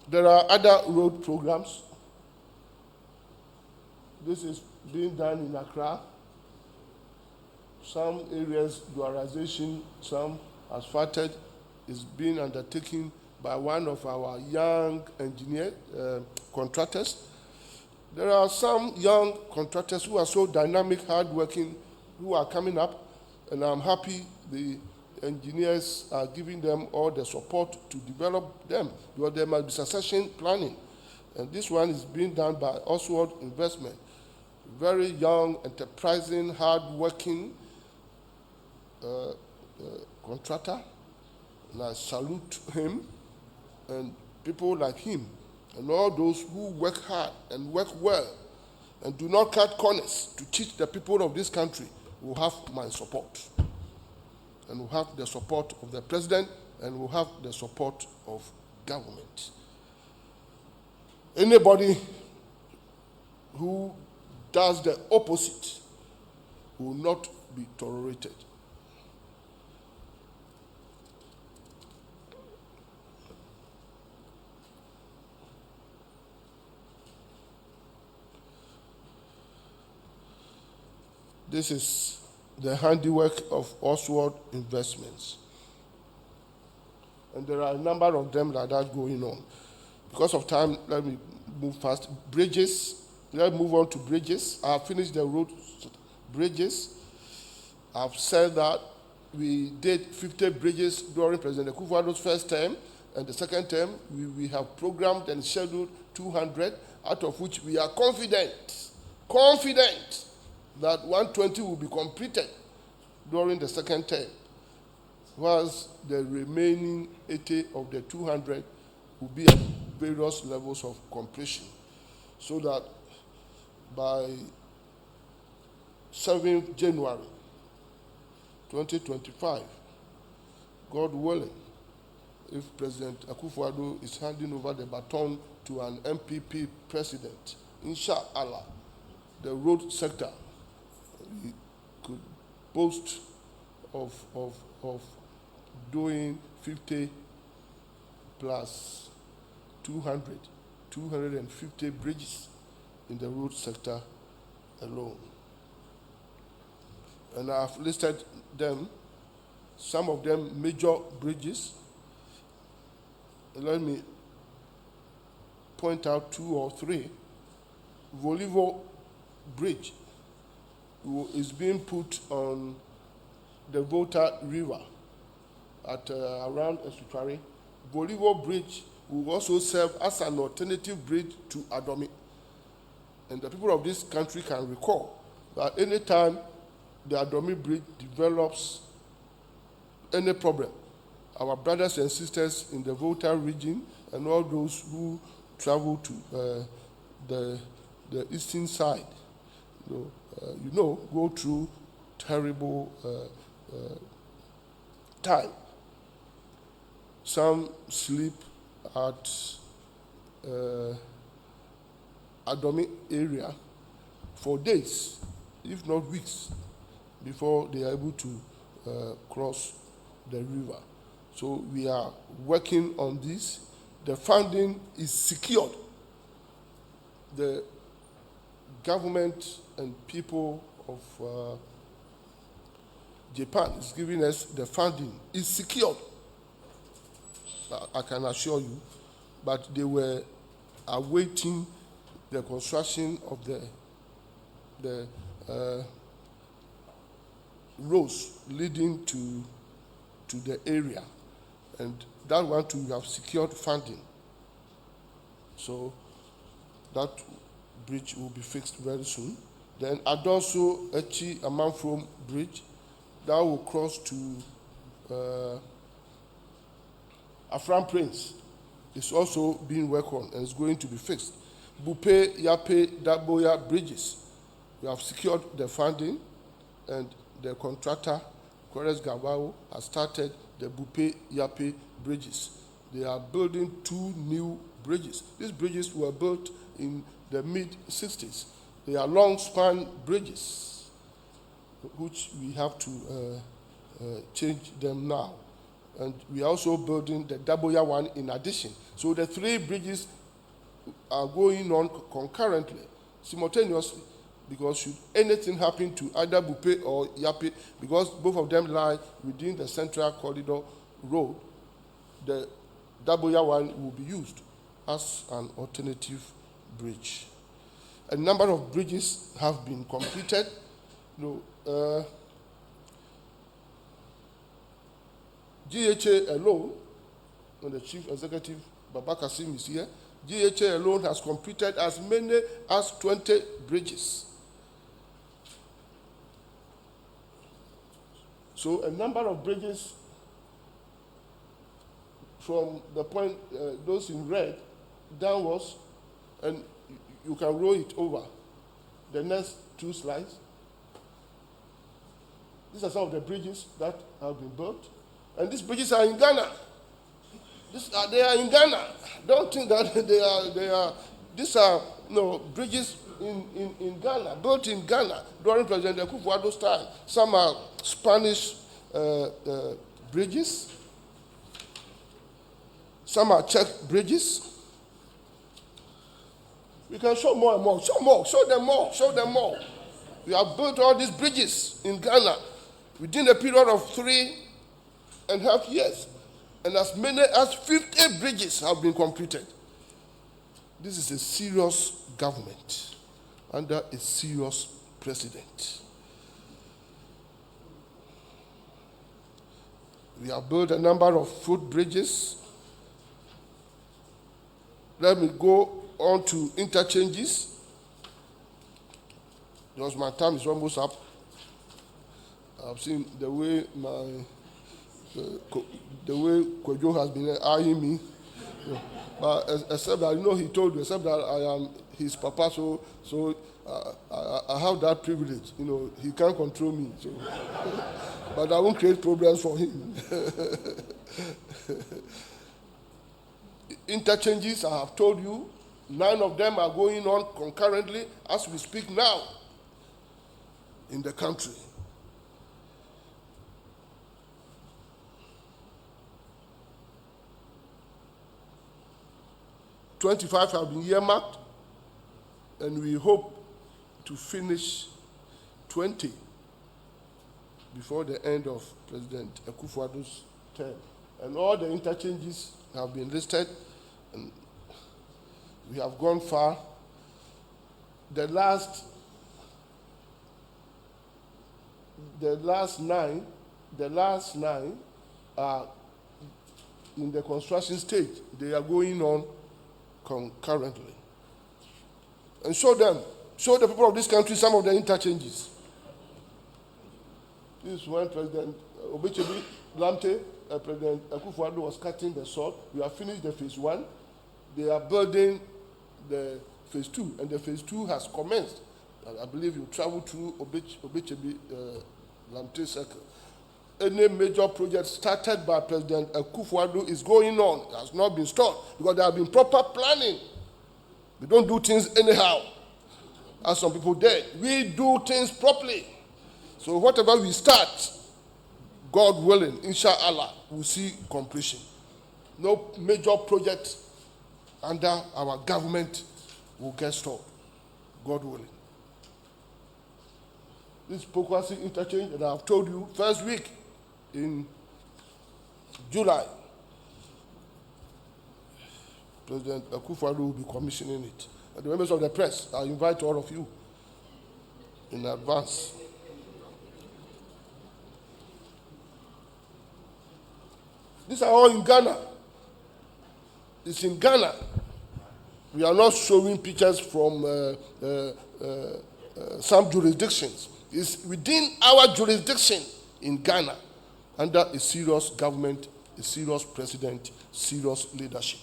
B: There are other road programs. This is being done in Accra, Some areas, dualization, some asphalted, is being undertaken by one of our young engineer contractors. There are some young contractors who are so dynamic, hardworking, who are coming up, and I'm happy the engineers are giving them all the support to develop them, because there must be succession planning. And this one is being done by Asphalt Investment. Very young, enterprising, hardworking contractor, and I salute him and people like him and all those who work hard and work well and do not cut corners to teach the people of this country will have my support, and will have the support of the president, and will have the support of government. Anybody who does the opposite will not be tolerated. This is the handiwork of Asphalt Investments. And there are a number of them like that going on. Because of time, let me move fast. Bridges. Let's move on to bridges. I have finished the road bridges. I've said that we did 50 bridges during President Akufo-Addo's first term, and the second term we have programmed and scheduled 200, out of which we are confident that 120 will be completed during the second term, whilst the remaining 80 of the 200 will be at various levels of completion, so that by 7th January 2025, God willing, if President Akufo-Addo is handing over the baton to an MPP president, inshallah, the road sector, we could boast of doing 50 plus 250 bridges in the road sector alone. And I've listed them, some of them major bridges. Let me point out 2 or 3. Volivo Bridge is being put on the Volta River at around Estuary. Volivo Bridge will also serve as an alternative bridge to Adomi. And the people of this country can recall that anytime the Adomi Bridge develops any problem, our brothers and sisters in the Volta region and all those who travel to the eastern side, go through terrible time. Some sleep at Adomi area for days, if not weeks, before they are able to cross the river. So we are working on this. The funding is secured. The government and people of Japan is giving us the funding. It's secured, I can assure you, but they were awaiting the construction of the roads leading to the area, and that one too, we have secured funding. So that bridge will be fixed very soon. Then Adoso Echi Amanfrom Bridge, that will cross to Afram Prince, is also being worked on and is going to be fixed. Bupe, Yape, Daboya bridges, we have secured the funding, and the contractor, Kores Gawao, has started the Bupe, Yape bridges. They are building 2 new bridges. These bridges were built in the mid-60s. They are long-span bridges, which we have to change them now. And we are also building the Daboya one in addition. So the 3 bridges are going on concurrently, simultaneously. because should anything happen to either Bupe or Yape, because both of them lie within the Central Corridor Road, the Daboya one will be used as an alternative bridge. A number of bridges have been completed. GHA alone, and the Chief Executive Baba Kasim is here, GHA alone has completed as many as 20 bridges. So a number of bridges from the point, those in red, downwards, and you can roll it over. The next two slides. These are some of the bridges that have been built. And these bridges are in Ghana. They are in Ghana. Don't think that these are bridges in Ghana, built in Ghana during President Akufo-Addo's time. Some are Spanish bridges. Some are Czech bridges. We can show more and more. Show them more. We have built all these bridges in Ghana within a period of 3.5 years. And as many as 50 bridges have been completed. This is a serious government under a serious president. We have built a number of footbridges. Let me go on to interchanges. Because my time is almost up. I've seen the way Kojo has been eyeing me. But except that he told you, except that I am his papa, so I have that privilege. He can't control me. So. But I won't create problems for him. Interchanges, I have told you, 9 of them are going on concurrently as we speak now in the country. $25 have been earmarked, and we hope to finish 20 before the end of President Akufo-Addo's term. And all the interchanges have been listed, and we have gone far. The last 9 are in the construction stage. They are going on concurrently. And show the people of this country some of the interchanges. This is when President Obechebi Lamte, President Akufo-Addo was cutting the sod. We have finished the phase 1. They are building the phase 2, and the phase 2 has commenced. I believe you travel through Obechebi Lamte Circle. Any major project started by President Akufo-Addo is going on. It has not been stopped because there have been proper planning. We don't do things anyhow, as some people did. We do things properly. So whatever we start, God willing, inshallah, we'll see completion. No major project under our government will get stopped, God willing. This Pokwasi interchange that I have told you, first week in July, President Akufo-Addo will be commissioning it. And the members of the press, I invite all of you in advance. These are all in Ghana. It's in Ghana. We are not showing pictures from some jurisdictions. It's within our jurisdiction in Ghana, under a serious government, a serious president, serious leadership.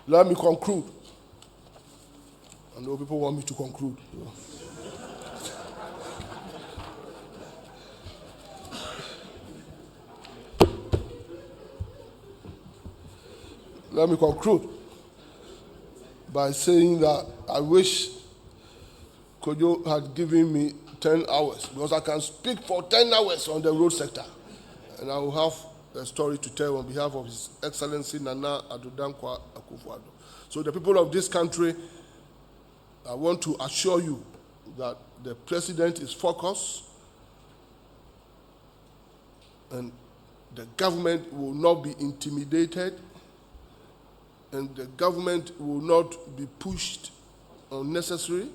B: Let me conclude. I know people want me to conclude. Let me conclude by saying that I wish Kojo had given me 10 hours, because I can speak for 10 hours on the road sector. and I will have a story to tell on behalf of His Excellency Nana Addo Dankwa Akufo-Addo. So the people of this country, I want to assure you that the president is focused and the government will not be intimidated and the government will not be pushed unnecessarily,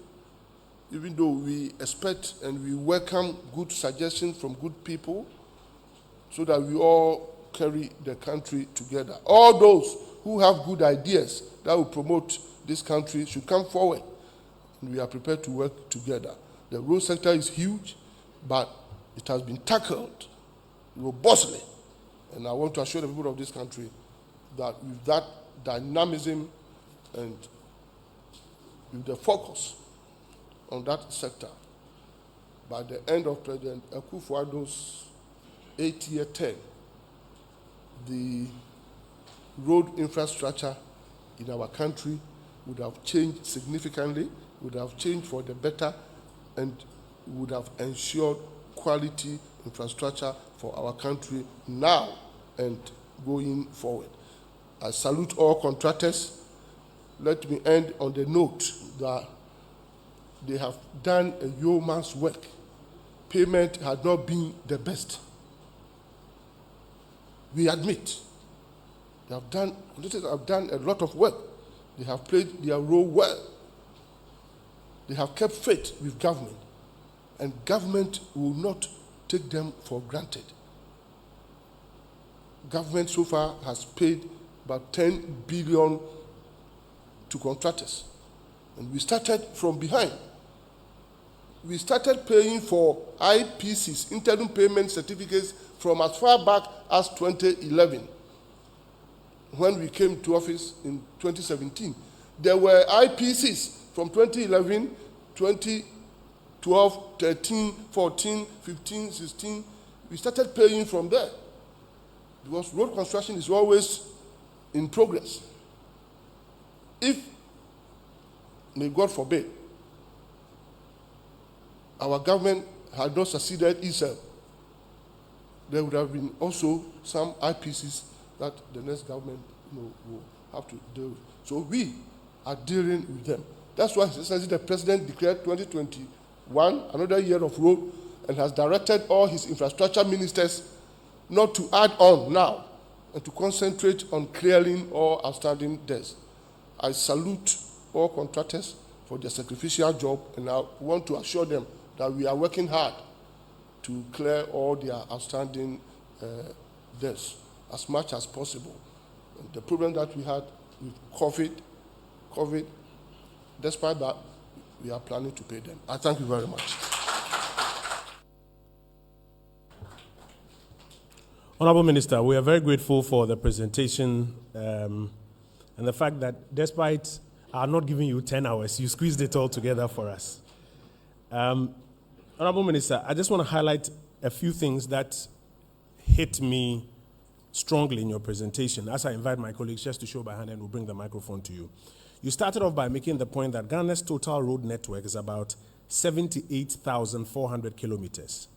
B: even though we expect and we welcome good suggestions from good people so that we all carry the country together. All those who have good ideas that will promote this country should come forward, and we are prepared to work together. The road sector is huge, but it has been tackled robustly, and I want to assure the people of this country that with that dynamism and with the focus on that sector, by the end of President Akufo-Addo's 8-year term, the road infrastructure in our country would have changed significantly, would have changed for the better, and would have ensured quality infrastructure for our country now and going forward. I salute all contractors. Let me end on the note that they have done a yeoman's work. Payment had not been the best. We admit contractors have done a lot of work. They have played their role well. They have kept faith with government, and government will not take them for granted. Government so far has paid about 10 billion to contractors, and we started from behind. We started paying for IPCs, interim payment certificates, from as far back as 2011. When we came to office in 2017, there were IPCs from 2011, 2012, 13, 14, 15, 16. We started paying from there because road construction is always in progress. If, may God forbid, our government had not succeeded itself, there would have been also some IPCs that the next government will have to deal with. So we are dealing with them. That's why the president declared 2021 another year of road and has directed all his infrastructure ministers not to add on now and to concentrate on clearing all outstanding debts. I salute all contractors for their sacrificial job, and I want to assure them that we are working hard to clear all their outstanding debts as much as possible. And the problem that we had with COVID, despite that, we are planning to pay them. I thank you very much.
A: Honorable Minister, we are very grateful for the presentation and the fact that despite our not giving you 10 hours, you squeezed it all together for us. Honorable Minister, I just want to highlight a few things that hit me strongly in your presentation, as I invite my colleagues just to show by hand and we'll bring the microphone to you. You started off by making the point that Ghana's total road network is about 78,400 kilometers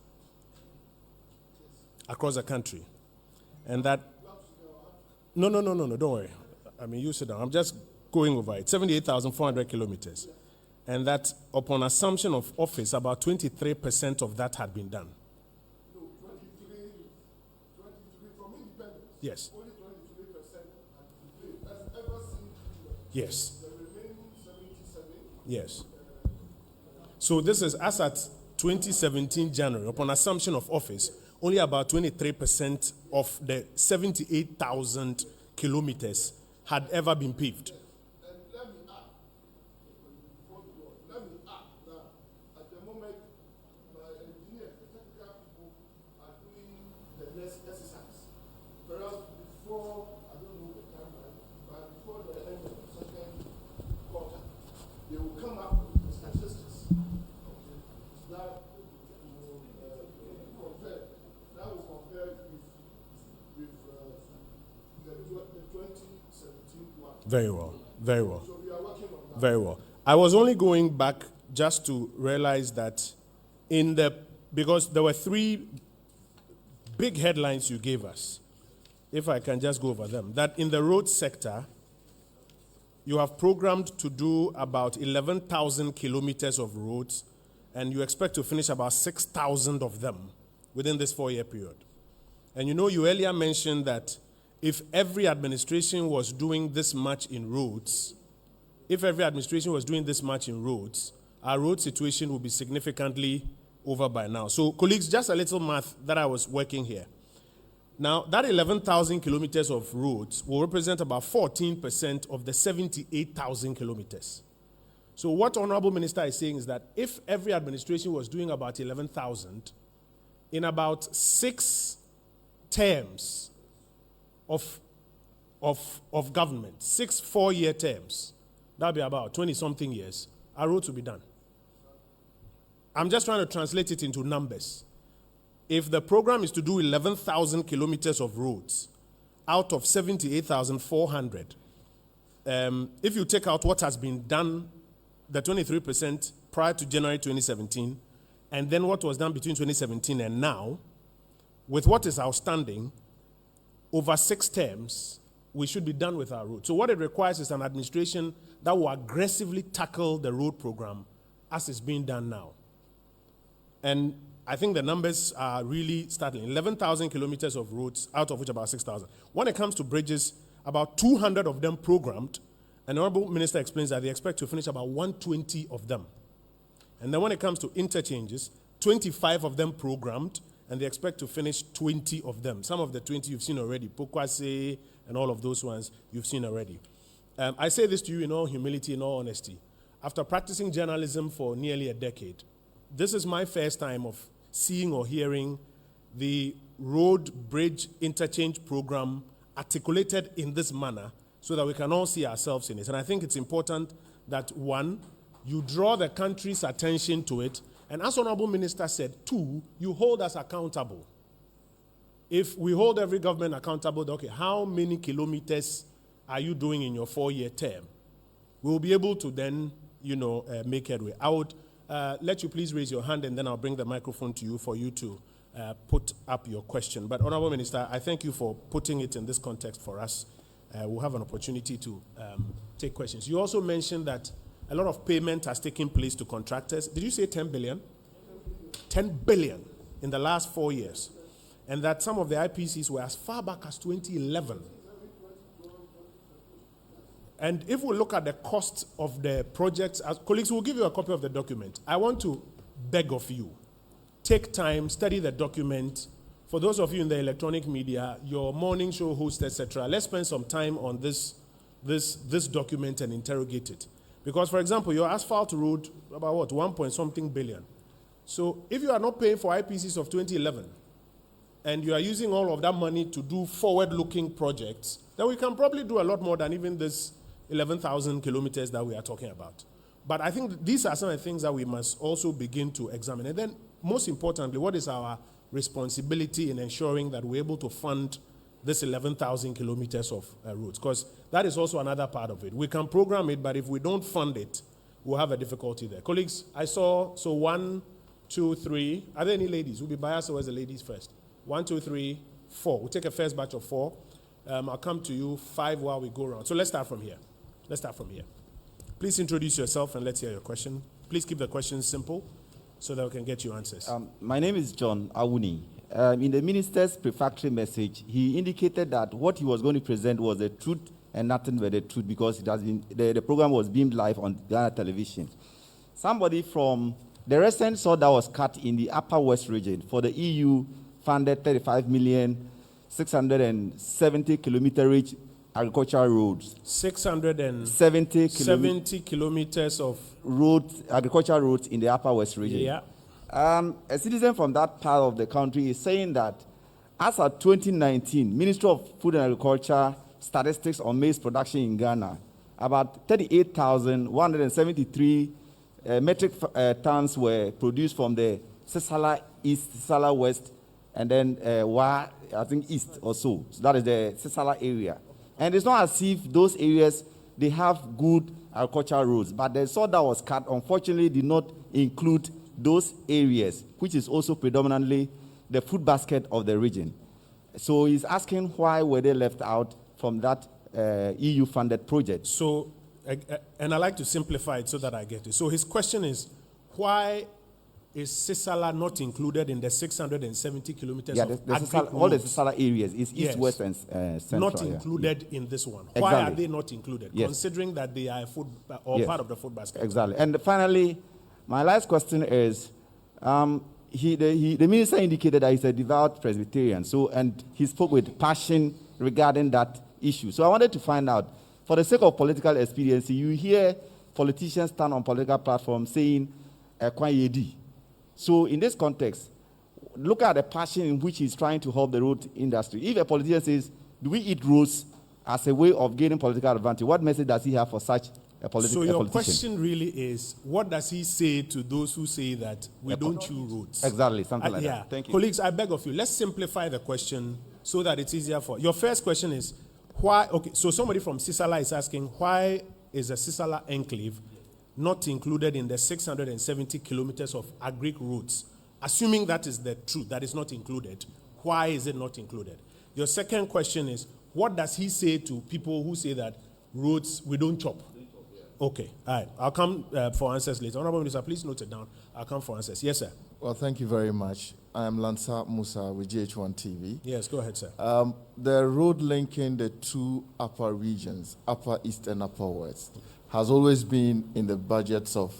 A: across the country. And that, no, don't worry. I mean, you sit down. I'm just going over it. 78,400 kilometers. And that upon assumption of office, about 23% of that had been done.
B: No, 23 from independence.
A: Yes.
B: Only 23% had been paid. That's ever since.
A: Yes.
B: The remaining 77.
A: Yes. So this is as at 2017 January, upon assumption of office, only about 23% of the 78,000 kilometers had ever been paved.
B: And let me add that at the moment, my engineers, the technical people, are doing the next exercise. Whereas before, I don't know the timeline, but before the end of the second quarter, they will come up with the statistics. Okay. That will compare. That will compare with the 2017 one.
A: Very well, very well.
B: So we are working on that.
A: Very well. I was only going back just to realize that because there were three big headlines you gave us, if I can just go over them, that in the road sector, you have programmed to do about 11,000 kilometers of roads, and you expect to finish about 6,000 of them within this 4-year period. And you earlier mentioned that if every administration was doing this much in roads, our road situation will be significantly over by now. So, colleagues, just a little math that I was working here. Now, that 11,000 kilometers of roads will represent about 14% of the 78,000 kilometers. So what Honorable Minister is saying is that if every administration was doing about 11,000, in about 6 terms of government, 6 4-year terms, that would be about 20-something years, our roads will be done. I'm just trying to translate it into numbers. If the program is to do 11,000 kilometers of roads out of 78,400, if you take out what has been done, the 23% prior to January 2017, and then what was done between 2017 and now, with what is outstanding, over 6 terms, we should be done with our road. So what it requires is an administration that will aggressively tackle the road program as it's being done now. And I think the numbers are really startling. 11,000 kilometers of roads, out of which about 6,000. When it comes to bridges, about 200 of them programmed, and the Honorable Minister explains that they expect to finish about 120 of them. And then when it comes to interchanges, 25 of them programmed, and they expect to finish 20 of them. Some of the 20 you've seen already, Pokwase and all of those ones you've seen already. I say this to you in all humility, in all honesty. After practicing journalism for nearly a decade, this is my first time of seeing or hearing the road bridge interchange program articulated in this manner so that we can all see ourselves in it. And I think it's important that, 1, you draw the country's attention to it, and as Honorable Minister said, 2, you hold us accountable. If we hold every government accountable, okay, how many kilometers are you doing in your 4-year term? We'll be able to then, make headway. I would let you please raise your hand, and then I'll bring the microphone to you for you to put up your question. But Honorable Minister, I thank you for putting it in this context for us. We'll have an opportunity to take questions. You also mentioned that a lot of payment has taken place to contractors. Did you say 10 billion? 10 billion in the last 4 years. And that some of the IPCs were as far back as 2011. And if we look at the cost of the projects, as colleagues, we'll give you a copy of the document. I want to beg of you, take time, study the document. For those of you in the electronic media, your morning show host, etc., let's spend some time on this document and interrogate it. Because, for example, your asphalt road, about what, 1-point-something billion. So if you are not paying for IPCs of 2011, and you are using all of that money to do forward-looking projects, then we can probably do a lot more than even this 11,000 kilometers that we are talking about. But I think these are some of the things that we must also begin to examine. And then, most importantly, what is our responsibility in ensuring that we're able to fund this 11,000 kilometers of roads? Because that is also another part of it. We can program it, but if we don't fund it, we'll have a difficulty there. Colleagues, I saw, 1, 2, 3. Are there any ladies? We'll be biased towards the ladies first. 1, 2, 3, 4. We'll take a first batch of 4. I'll come to you 5 while we go around. So let's start from here. Please introduce yourself and let's hear your question. Please keep the questions simple so that we can get you answers.
C: My name is John Awuni. In the minister's prefatory message, he indicated that what he was going to present was the truth and nothing but the truth, because it has been the program was beamed live on Ghana television. Somebody from the recent saw that was cut in the Upper West region for the EU-funded 35,670 kilometer reach agricultural roads.
A: 670 kilometers of
C: roads, agricultural roads in the Upper West region.
A: Yeah.
C: A citizen from that part of the country is saying that as of 2019, Ministry of Food and Agriculture statistics on maize production in Ghana, about 38,173 metric tons were produced from the Sisala East, Sisala West, and then I think East or so. So that is the Sisala area. And it's not as if those areas, they have good agricultural roads, but the sort that was cut, unfortunately, did not include those areas, which is also predominantly the food basket of the region. So he's asking why were they left out from that EU-funded project.
A: So, and I like to simplify it so that I get it. So his question is, why is Sisala not included in the 670 kilometers of agric
C: all the
A: roads?
C: Sisala areas is east,
A: Yes.
C: west, and central.
A: Not included in this one. Why
C: Exactly.
A: are they not included?
C: Yes.
A: Considering that they are a food or
C: Yes.
A: part of the food basket.
C: Exactly. And finally, my last question is, the minister indicated that he's a devout Presbyterian, and he spoke with passion regarding that issue. So I wanted to find out, for the sake of political expediency, you hear politicians stand on political platforms saying, "Kwa yedi." So in this context, look at the passion in which he's trying to help the road industry. If a politician says, "Do we eat roads as a way of gaining political advantage?" what message does he have for such a politician?
A: So your question really is, what does he say to those who say that we don't chew roads?
C: Exactly, something like
A: yeah.
C: that. Thank you.
A: Colleagues, I beg of you, let's simplify the question so that it's easier for... Your first question is, why... Okay, so somebody from Sisala is asking, why is the Sisala enclave not included in the 670 kilometers of agric roads? Assuming that is the truth, that is not included, why is it not included? Your second question is, what does he say to people who say that roads, we don't chop? Okay, all right. I'll come for answers later. Honorable Minister, please note it down. I'll come for answers. Yes, sir.
D: Well, thank you very much. I am Lansa Musa with GH1 TV.
A: Yes, go ahead, sir.
D: The road linking the two upper regions, Upper East and Upper West, has always been in the budgets of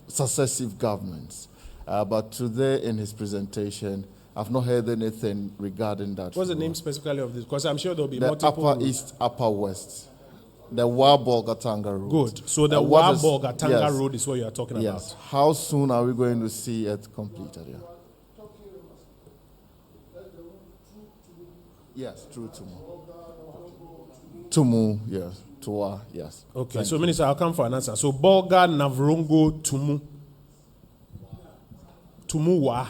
D: successive governments. But today in his presentation, I've not heard anything regarding that.
A: What's the name specifically of this? Because I'm sure there'll be
D: The
A: multiple.
D: Upper East, Upper West. The Wabolgatanga Road.
A: Good. So the
D: what is-
A: Wabolgatanga
D: yes.
A: Road is what you are talking
D: Yes.
A: about.
D: How soon are we going to see it completed? Yeah. Yes, through Tumu. Tumu, yes. Tua, yes.
A: Okay,
D: Thank
A: so
D: you.
A: Minister, I'll come for an answer. So Bolga, Navrongo, Tumu. Tumuwa.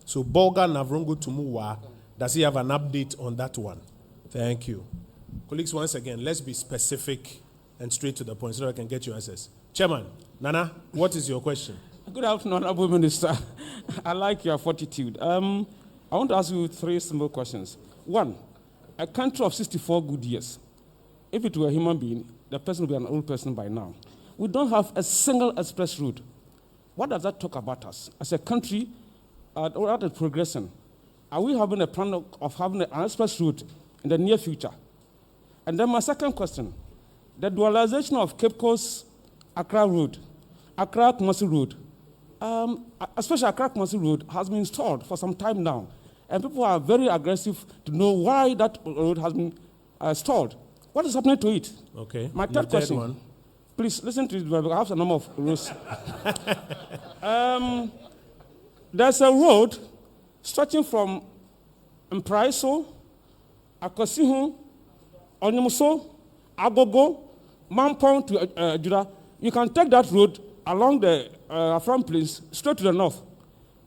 A: So Bolga, Navrongo, Tumuwa. Does he have an update on that one? Thank you. Colleagues, once again, let's be specific and straight to the point so that I can get your answers. Chairman, Nana, what is your question?
E: Good afternoon, Honorable Minister. I like your fortitude. I want to ask you three simple questions. One, a country of 64 good years, if it were a human being, the person would be an old person by now. We don't have a single express route. What does that talk about us? As a country, or at progression, are we having a plan of having an express route in the near future? And then my second question, the dualization of Cape Coast Accra Road, Accra Kumasi Road, especially Accra Kumasi Road, has been stalled for some time now. And people are very aggressive to know why that road has been stalled. What is happening to it?
A: Okay.
E: My
A: The
E: third question.
A: one.
E: Please listen to it, because I have a number of roads. There's a road stretching from Mpraiso, Akosihu, Onymuso, Agogo, Mampong to Judah. You can take that road along the Afram Plains straight to the north.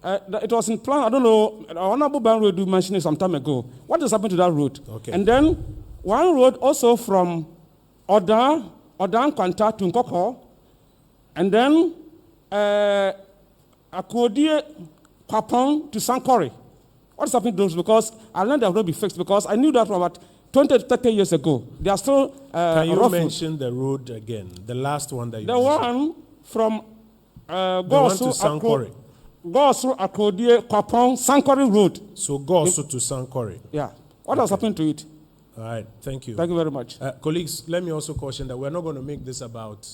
E: It was in plan, I don't know, Honorable Ban Road you mentioned it some time ago. What has happened to that road?
A: Okay.
E: And then one road also from Odan Kwanta to Nkoko, and then Akodie Kwapong to Sankore. What is happening to those? Because I learned that will be fixed, because I knew that from about 20 to 30 years ago. They are still
A: Can you
E: rough
A: mention the road again? The last one that you
E: the
A: mentioned.
E: one from
A: The one to Sankore.
E: Gosu Akodie Kwapong Sankore Road.
A: So go also to Sankore.
E: Yeah. What has happened to it?
A: All right, thank you.
E: Thank you very much.
A: Colleagues, let me also caution that we're not going to make this about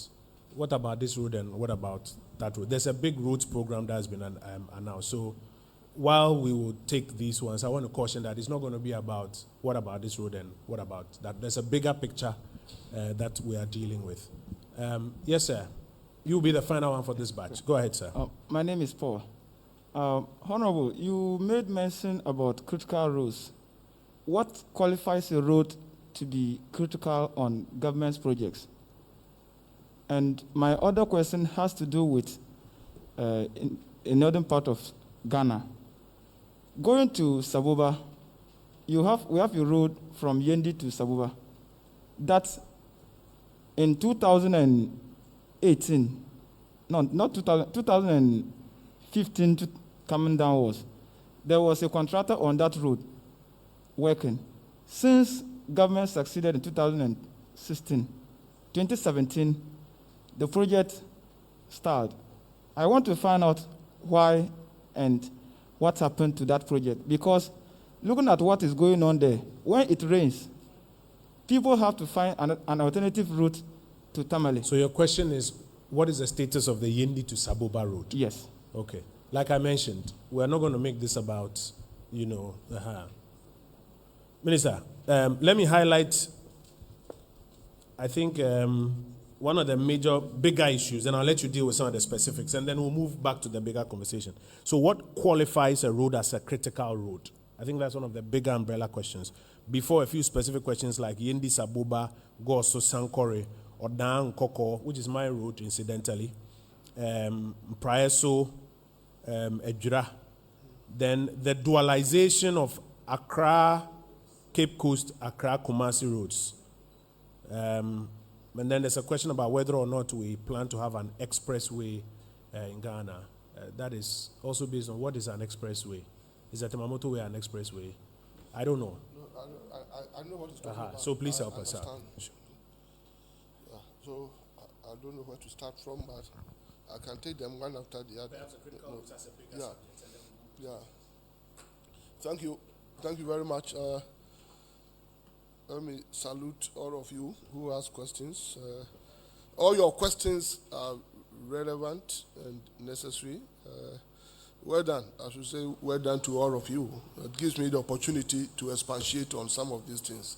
A: what about this road and what about that road. There's a big roads program that has been announced. So while we will take these ones, I want to caution that it's not going to be about what about this road and what about that. There's a bigger picture that we are dealing with. Yes, sir. You'll be the final one for this batch. Go ahead, sir.
F: My name is Paul. Honorable, you made mention about critical roads. What qualifies a road to be critical on government's projects? And my other question has to do with in northern part of Ghana. Going to Sabuba, we have a road from Yendi to Sabuba that in 2018, no, not 2015 coming downwards, there was a contractor on that road working. Since government succeeded in 2017, the project stalled. I want to find out why and what happened to that project, because looking at what is going on there, when it rains, people have to find an alternative route to Tamale.
A: So your question is, what is the status of the Yendi to Saboba road?
F: Yes.
A: Okay. Like I mentioned, we're not going to make this about, Minister, let me highlight, I think, one of the bigger issues, and I'll let you deal with some of the specifics, and then we'll move back to the bigger conversation. So what qualifies a road as a critical road? I think that's one of the bigger umbrella questions. Before, a few specific questions like Yendi Saboba, Goso Sankore, or Dan Koko, which is my road, incidentally, Praeso, Ejura. Then the dualization of Accra, Cape Coast, Accra, Kumasi roads. And then there's a question about whether or not we plan to have an expressway in Ghana. That is also based on what is an expressway. Is that Temamoto Way an expressway? I don't know.
B: No, I know what it's talking about.
A: So please help us out.
B: Yeah, so I don't know where to start from, but I can take them one after the other.
A: Perhaps a critical route as a bigger subject.
B: Yeah. Thank you. Thank you very much. Let me salute all of you who ask questions. All your questions are relevant and necessary. Well done. I should say well done to all of you. It gives me the opportunity to expatiate on some of these things.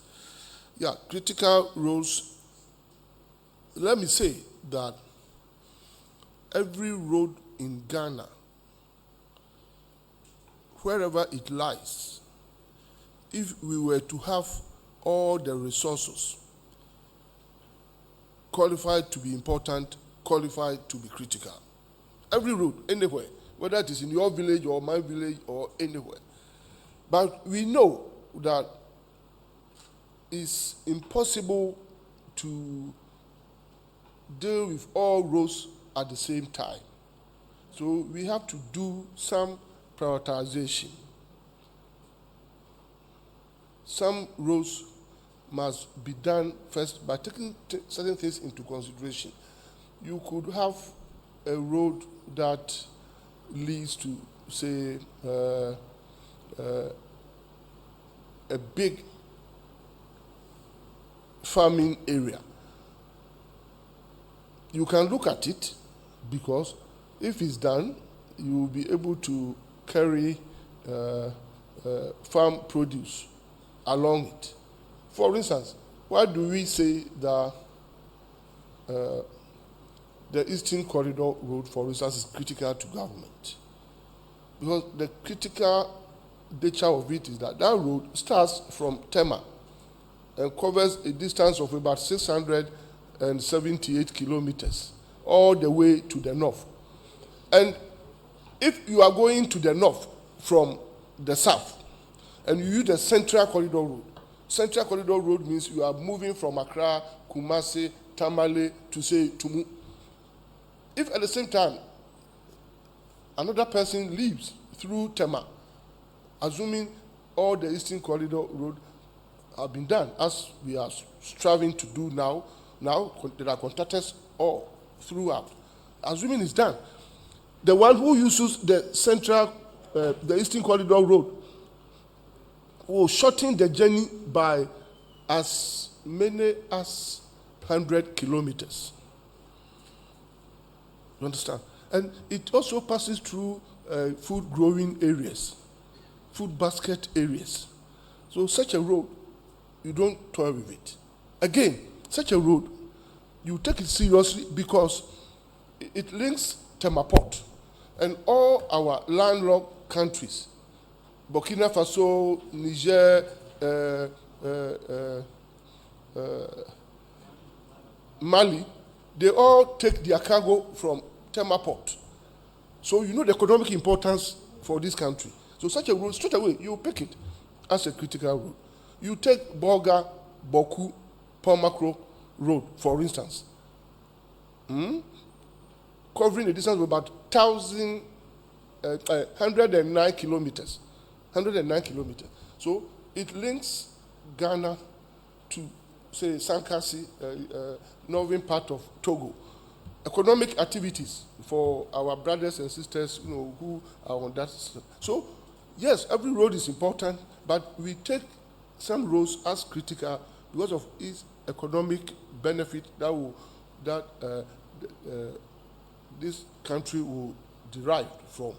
B: Yeah, critical roads. Let me say that every road in Ghana, wherever it lies, if we were to have all the resources qualified to be important, qualified to be critical. Every road, anywhere, whether it is in your village or my village or anywhere. But we know that it's impossible to deal with all roads at the same time. So we have to do some prioritization. Some roads must be done first by taking certain things into consideration. You could have a road that leads to, say, a big farming area. You can look at it because if it's done, you will be able to carry farm produce along it. For instance, why do we say that the Eastern Corridor Road, for instance, is critical to government? Because the critical nature of it is that that road starts from Tema and covers a distance of about 678 kilometers all the way to the north. And if you are going to the north from the south and you use the Central Corridor Road, Central Corridor Road means you are moving from Accra, Kumasi, Tamale to, say, Tumu. If at the same time another person leaves through Tema, assuming all the Eastern Corridor Road have been done, as we are striving to do now there are contractors all throughout. Assuming it's done, the one who uses the Central, the Eastern Corridor Road will shorten the journey by as many as 100 kilometers. You understand? And it also passes through food growing areas, food basket areas. So such a road, you don't toy with it. Again, such a road, you take it seriously because it links Tema Port and all our landlocked countries, Burkina Faso, Niger, Mali, they all take their cargo from Tema Port. So you know the economic importance for this country. So such a road, straight away, you pick it as a critical road. You take Bolga, Boku, Pomakro Road, for instance, covering a distance of about 109 kilometers. 109 kilometers. So it links Ghana to, say, Sankasi, northern part of Togo. Economic activities for our brothers and sisters, who are on that. So, yes, every road is important, but we take some roads as critical because of its economic benefit that this country will derive from,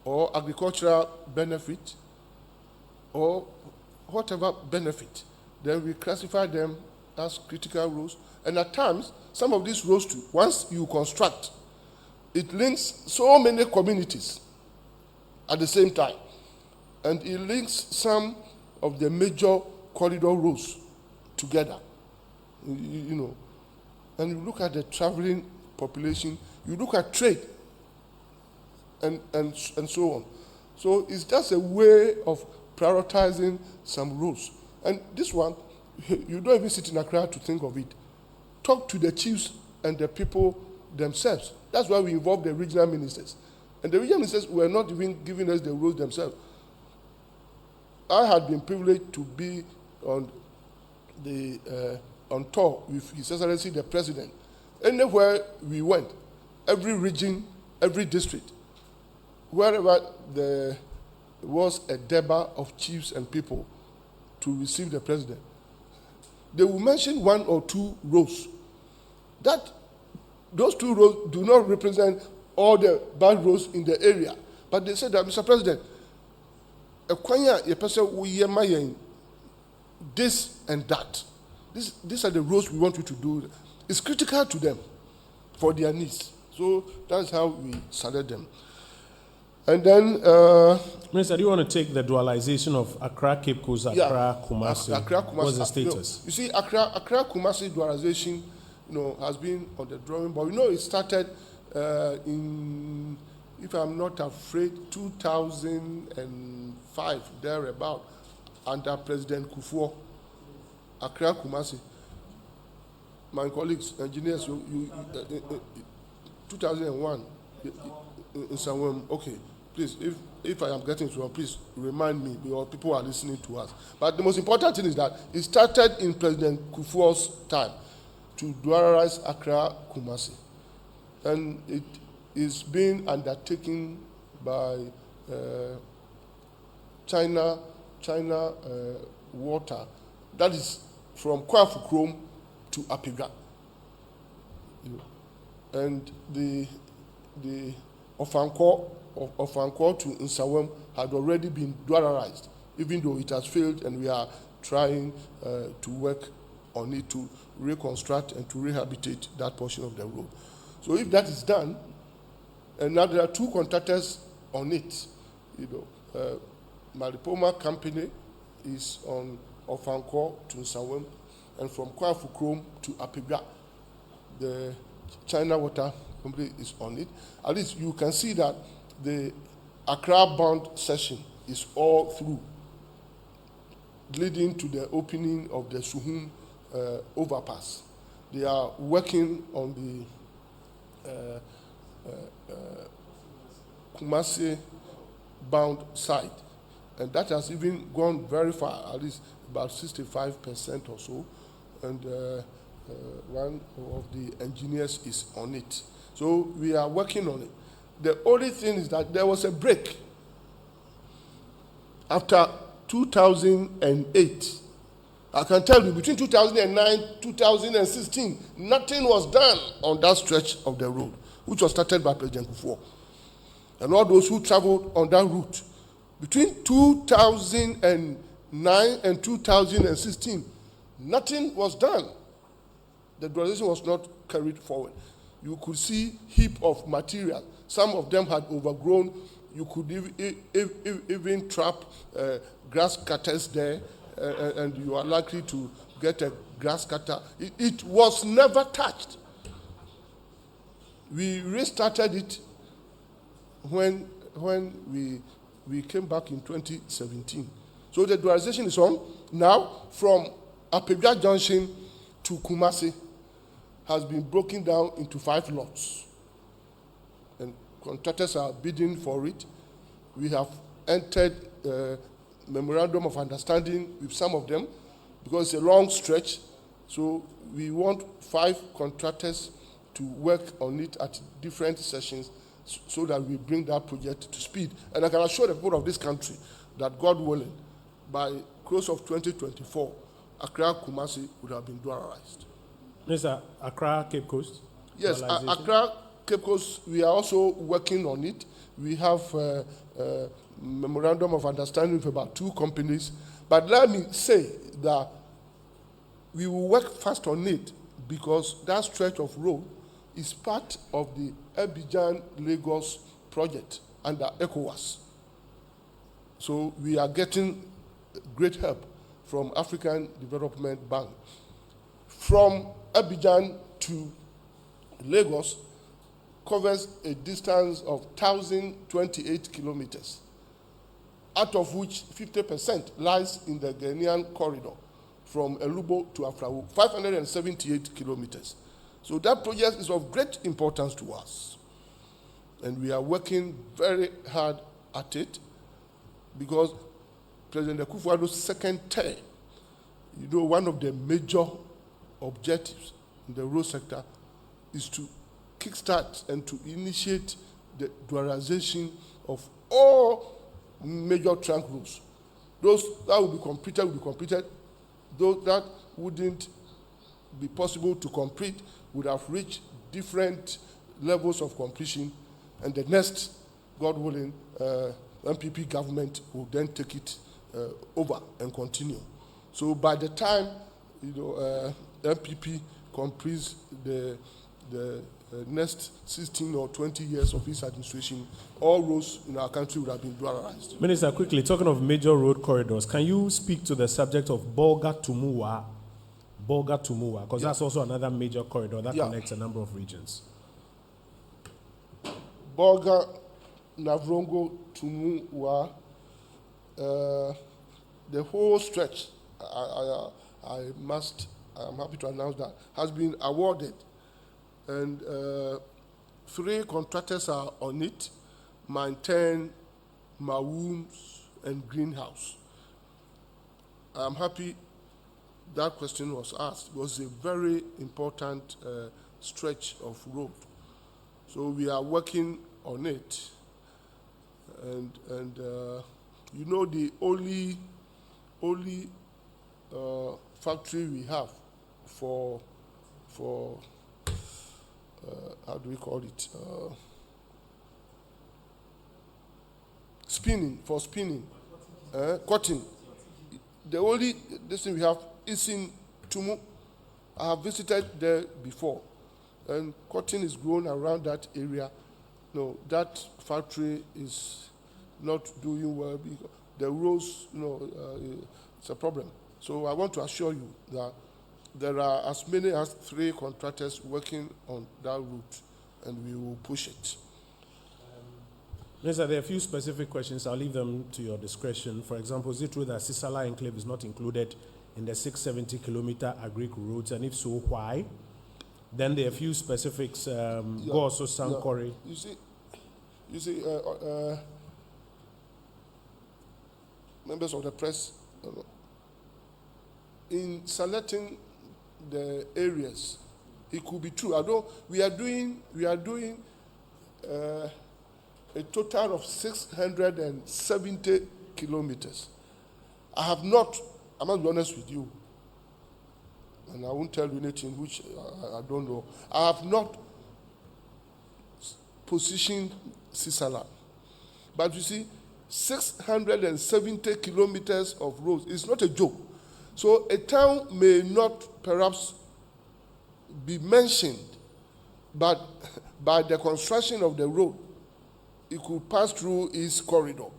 B: or agricultural benefit, or whatever benefit. Then we classify them as critical roads. And at times, some of these roads, too, once you construct, it links so many communities at the same time. And it links some of the major corridor roads together. And you look at the traveling population, you look at trade, and so on. So it's just a way of prioritizing some roads. And this one, you don't even sit in Accra to think of it. Talk to the chiefs and the people themselves. That's why we involve the regional ministers. And the regional ministers were not even giving us the roads themselves. I had been privileged to be on tour with His Excellency the President. Anywhere we went, every region, every district, wherever there was a deba of chiefs and people to receive the President, they will mention one or two roads. Those two roads do not represent all the bad roads in the area. But they said that, Mr. President, this and that. These are the roads we want you to do. It's critical to them for their needs. So that's how we started them. And then...
A: Minister, do you want to take the dualization of Accra, Cape Coast, Accra, Kumasi?
B: Accra, Kumasi.
A: What's the status?
B: You see, Accra, Kumasi dualization, has been on the drawing board. It started in, if I'm not afraid, 2005, thereabout, under President Kufuor. Accra, Kumasi. My colleagues, engineers, 2001, in somewhere, okay. Please, if I am getting it wrong, please remind me, because people are listening to us. But the most important thing is that it started in President Kufuor's time to dualize Accra, Kumasi. And it is being undertaken by China Water. That is from Kwafukrom to Apega. And the Ofanko to Nsawam had already been dualized, even though it has failed, and we are trying to work on it to reconstruct and to rehabilitate that portion of the road. So if that is done, and now there are two contractors on it, Maripoma Company is on Ofanko to Nsawam, and from Kwafukrom to Apega, the China Water Company is on it. At least you can see that the Accra-bound section is all through, leading to the opening of the Suhum overpass. They are working on the Kumasi-bound side, and that has even gone very far, at least about 65% or so, and one of the engineers is on it. So we are working on it. The only thing is that there was a break after 2008. I can tell you, between 2009 2016, nothing was done on that stretch of the road, which was started by President Kufuor. And all those who traveled on that route, between 2009 and 2016, nothing was done. The dualization was not carried forward. You could see heap of material. Some of them had overgrown. You could even trap grass cutters there, and you are likely to get a grass cutter. It was never touched. We restarted it when we came back in 2017. So the dualization is on. Now, from Apega Junction to Kumasi has been broken down into 5 lots. And contractors are bidding for it. We have entered memorandum of understanding with some of them because it's a long stretch. So we want 5 contractors to work on it at different sessions so that we bring that project to speed. And I can assure the people of this country that, God willing, by close of 2024, Accra Kumasi would have been dualized.
A: Mr. Accra Cape Coast?
B: Yes, Accra Cape Coast, we are also working on it. We have a memorandum of understanding with about 2 companies. But let me say that we will work fast on it because that stretch of road is part of the Abidjan-Lagos project under ECOWAS. So we are getting great help from African Development Bank. From Abidjan to Lagos covers a distance of 1,028 kilometers, out of which 50% lies in the Ghanaian corridor from Elubo to Afrawo, 578 kilometers. So that project is of great importance to us. And we are working very hard at it because President Akufo-Addo's second term, one of the major objectives in the road sector is to kickstart and to initiate the dualization of all major trunk roads. Those that will be completed. Those that wouldn't be possible to complete would have reached different levels of completion, and the next, God willing, MPP government will then take it over and continue. So by the time MPP completes the next 16 or 20 years of his administration, all roads in our country would have been dualized.
A: Minister, quickly, talking of major road corridors, can you speak to the subject of Bolga-Tumua, because that's also another major corridor that connects a number of regions.
B: Bolga, Navrongo, Tumua, the whole stretch, I'm happy to announce that, has been awarded. And 3 contractors are on it: Maintain, Mawooms, and Greenhouse. I'm happy that question was asked because it's a very important stretch of road. So we are working on it. And the only factory we have for how do we call it? Spinning, cotton. The only thing we have is in Tumu. I have visited there before, and cotton is grown around that area. No, that factory is not doing well because the roads, it's a problem. So I want to assure you that there are as many as 3 contractors working on that route, and we will push it.
A: Minister, there are a few specific questions. I'll leave them to your discretion. For example, is it true that Sisala Enclave is not included in the 670-kilometer agric routes, and if so, why? Then there are a few specifics. Go also Sankore.
B: You see, members of the press, in selecting the areas, it could be true. Although we are doing a total of 670 kilometers. I must be honest with you, and I won't tell you anything which I don't know. I have not positioned Sisala. But you see, 670 kilometers of roads is not a joke. So a town may not perhaps be mentioned, but by the construction of the road, it could pass through its corridor.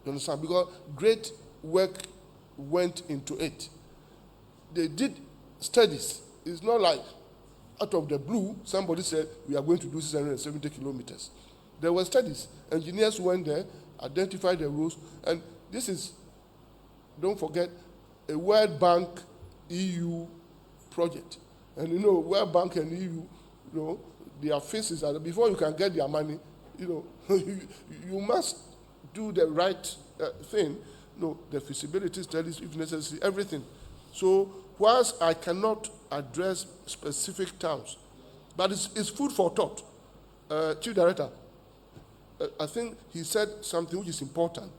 B: You understand? Because great work went into it. They did studies. It's not like out of the blue, somebody said, we are going to do 670 kilometers. There were studies. Engineers went there, identified the roads, and this is, don't forget, a World Bank EU project. And World Bank and EU, their faces are, before you can get their money, you must do the right thing, no, the feasibility studies, if necessary, everything. So whilst I cannot address specific towns, but it's food for thought. Chief Director, I think he said something which is important.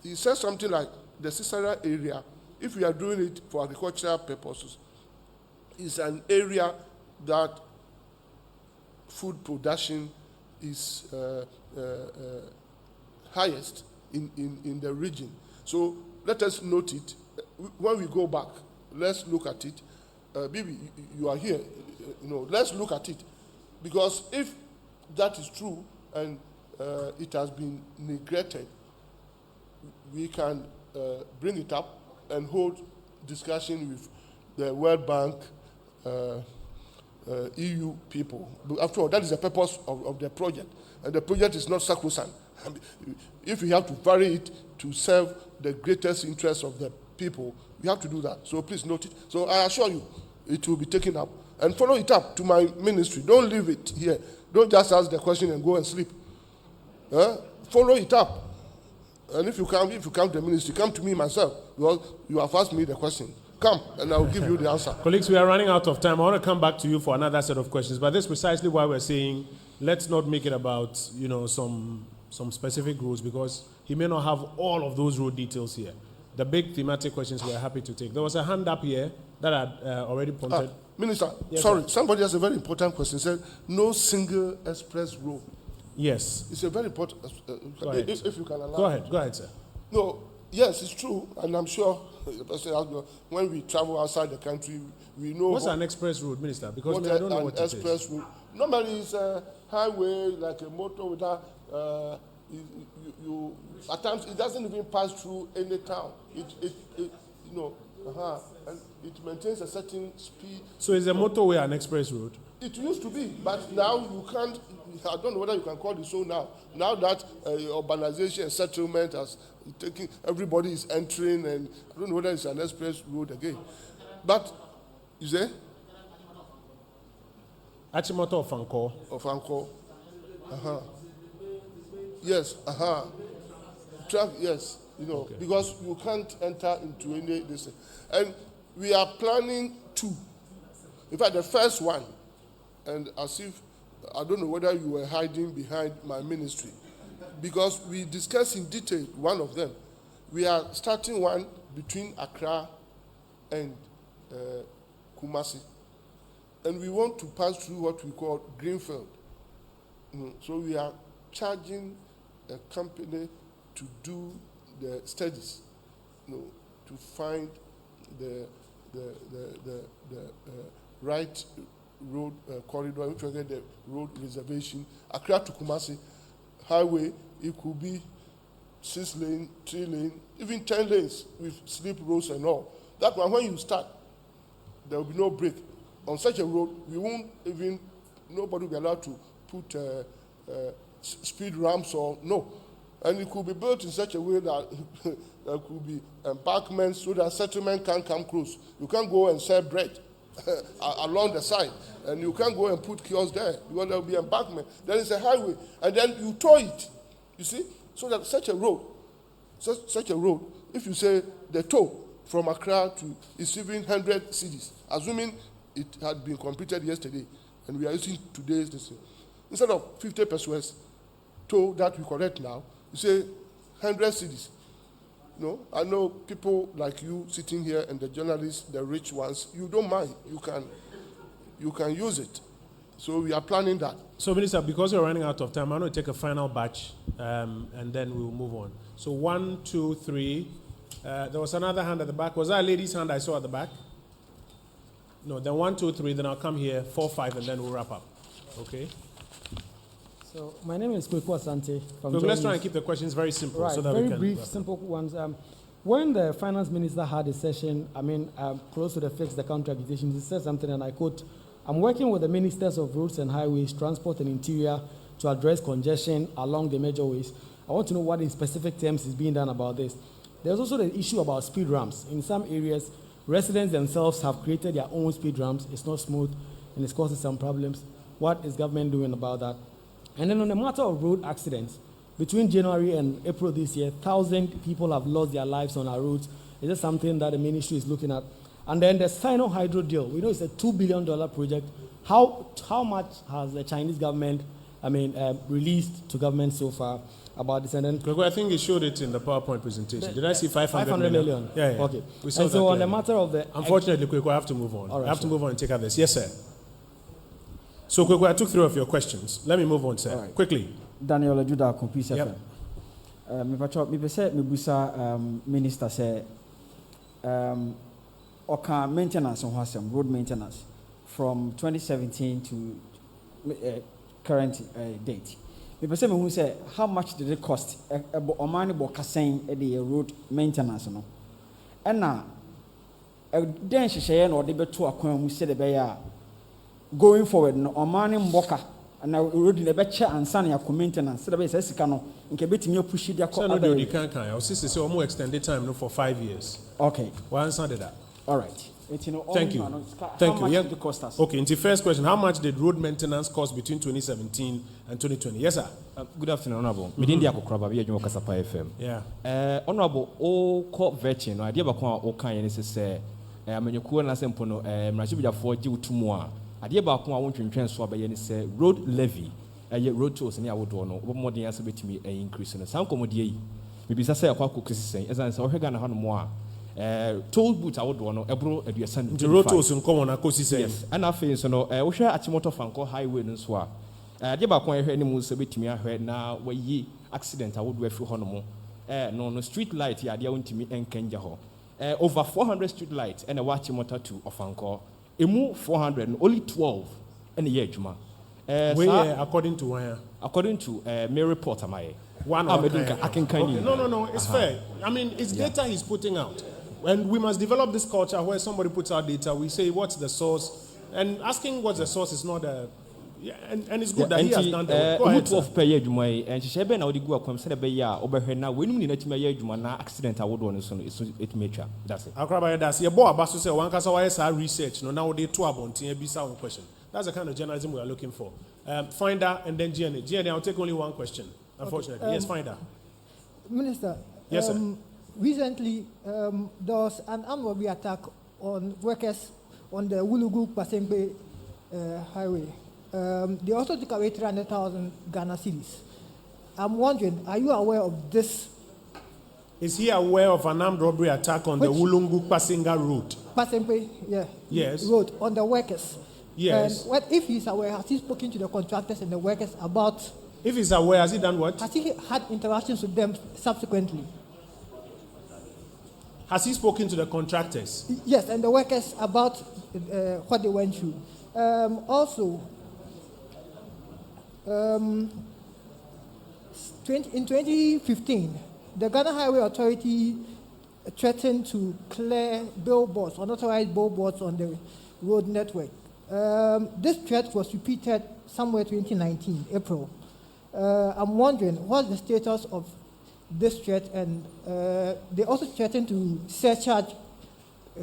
B: He said something like the Sisara area, if we are doing it for agricultural purposes, is an area that food production is highest in the region. So let us note it. When we go back, let's look at it. Bibi, you are here. Let's look at it. Because if that is true and it has been neglected, we can bring it up and hold discussion with the World Bank, EU people. But after all, that is the purpose of the project. And the project is not sacrosanct. If we have to vary it to serve the greatest interest of the people, we have to do that. So please note it. So I assure you, it will be taken up. And follow it up to my ministry. Don't leave it here. Don't just ask the question and go and sleep. Follow it up. And if you come to the ministry, come to me myself, because you have asked me the question. Come, and I'll give you the answer.
A: Colleagues, we are running out of time. I want to come back to you for another set of questions, but this is precisely why we're saying let's not make it about some specific roads, because he may not have all of those road details here. The big thematic questions we're happy to take. There was a hand up here that I already pointed.
B: Minister,
A: yes,
B: sorry,
A: sir. Somebody
B: somebody has a very important question. Said no single express road.
A: Yes.
B: It's a very important.
A: Go ahead,
B: if you can allow.
A: Go ahead, sir.
B: No, yes, it's true, and I'm sure the person has, when we travel outside the country, we know.
A: What's an express road, Minister? Because
B: what
A: I don't know what it
B: express
A: is.
B: road. Normally, it's a highway like a motor without. You at times it doesn't even pass through any town. And it maintains a certain speed.
A: So is a motorway an express road?
B: It used to be, but now you can't. I don't know whether you can call it so now. Now that urbanization and settlement has taken, everybody is entering, and I don't know whether it's an express road again. But you say?
A: Achimoto of Anko.
B: Of Anko. Yes. Yes.
A: Okay.
B: Because you can't enter into any this. And we are planning two. In fact, the first one, and as if I don't know whether you were hiding behind my ministry, because we discussed in detail one of them. We are starting one between Accra and Kumasi, and we want to pass through what we call Greenfield. So we are charging a company to do the studies, to find the right road corridor, which will get the road reservation. Accra to Kumasi highway, it could be 6 lane, 3 lane, even 10 lanes with slip roads and all. That one, when you start, there will be no break. On such a road, nobody will be allowed to put speed ramps or no. And it could be built in such a way that there could be embankments so that settlement can't come close. You can't go and sell bread along the side, and you can't go and put kiosks there because there will be embankment. Then it's a highway, and then you tow it. You see, so that such a road, if you say the tow from Accra to is even 100 cedis, assuming it had been completed yesterday, and we are using today's this, instead of 50 pesos tow that we correct now, you say 100 cedis. I know people like you sitting here and the journalists, the rich ones, you don't mind. You can use it. So we are planning that.
A: So, Minister, because we're running out of time, I'm going to take a final batch, and then we'll move on. So 1, 2, 3. There was another hand at the back. Was that a lady's hand I saw at the back? No, then 1, 2, 3, then I'll come here, 4, 5, and then we'll wrap up. Okay?
G: So my name is Kweku Asante.
A: So let's try and keep the questions very simple,
G: right,
A: so that
G: very
A: we can
G: brief, simple ones. When the finance minister had a session, close to the fix the counter accusations, he said something, and I quote, "I'm working with the ministers of roads and highways, transport and interior to address congestion along the major ways. I want to know what in specific terms is being done about this." There's also the issue about speed ramps. In some areas, residents themselves have created their own speed ramps. It's not smooth, and it's causing some problems. What is government doing about that? And then on the matter of road accidents, between January and April this year, 1,000 people have lost their lives on our roads. Is this something that the ministry is looking at? And then the Sino Hydro deal. We know it's a $2 billion project. How much has the Chinese government, released to government so far about this? And then
A: I think you showed it in the PowerPoint presentation. Did I see 500 million? Yeah.
G: Okay.
A: We saw
G: and so on the matter of the...
A: Unfortunately, Kweku, I have to move on.
G: Right,
A: I have to move on and take up this. Yes, sir. So, Kweku, I took 3 of your questions. Let me move on, sir. Right. Quickly.
H: Daniel Ajuda, Compisa.
A: Yep.
H: Minister say, okay, maintenance on Hassam, road maintenance from 2017 to current date. Me say who say how much did it cost? Omani Bokasain the road maintenance no. And now, then she say no de beto akwan mu say the beya going forward no Omani Mboka and now road in the beche and san ya maintenance. So the say sika no nke betimi push dia ko
A: other. So no, you can. Our sister say almost extended time no for 5 years.
H: Okay.
A: Why answer that?
H: All right.
A: Thank you.
H: Thank you. How much did it cost us?
A: Okay, into first question, how much did road maintenance cost between 2017 and 2020? Yes, sir.
I: Good afternoon, Honorable. Within the Akokraba, we are doing Kasapa FM.
A: Yeah.
I: Honorable, all court vetting, no idea about all kind of say, I mean, you could not send Pono, Rashida for due to more. Idea about I want to transfer by any say road levy, road tolls, and I would know what more than answer to me an increase in the sound commodity. Maybe I say a quack saying, as I saw her gonna have more. Toll boots I would want to a son.
A: The road tolls in common, yes,
I: and I feel so. We share at Motor Fanco Highway and Swa. Deba Quay animals a bit to me. I heard now where ye accident I would wear through Honomo. No street light, yeah, dear to me and Kenjaho. Over 400 street lights and a watching motor two of Fanco. A move 400 and only 12 and a year, Juma.
A: According to where?
I: According to Mary Potter, my
A: one
I: of I can
A: No, it's fair. I mean, it's data he's putting out. And we must develop this culture where somebody puts out data, we say what's the source, and asking what's the source is not a, and it's good that he has done that. Go ahead, sir.
I: Per year, and she said, "Ben, I would go up from over here now. We need to make a accident. I would want to it major. That's it."
A: Akraba, that's your boy. Basu say one case why research. No, now they two about one question. That's the kind of journalism we are looking for. Finder and then GNA. GNA, I'll take only one question. Unfortunately, yes, Finder.
J: Minister.
A: Yes, sir.
J: Recently, there was an armed robbery attack on workers on the Wulugu-Pasengbe highway. They also took away 300,000 Ghana cedis. I'm wondering, are you aware of this?
A: Is he aware of an armed robbery attack on the Wulungu-Pasenga road?
J: Pasengbe, yeah.
A: Yes.
J: Road, on the workers.
A: Yes.
J: And what if he's aware, has he spoken to the contractors and the workers about...
A: If he's aware, has he done what?
J: Has he had interactions with them subsequently?
A: Has he spoken to the contractors?
J: Yes, and the workers about what they went through. Also, in 2015, the Ghana Highway Authority threatened to clear billboards, unauthorized billboards on the road network. This threat was repeated somewhere 2019, April. I'm wondering, what's the status of this threat, and they also threatened to surcharge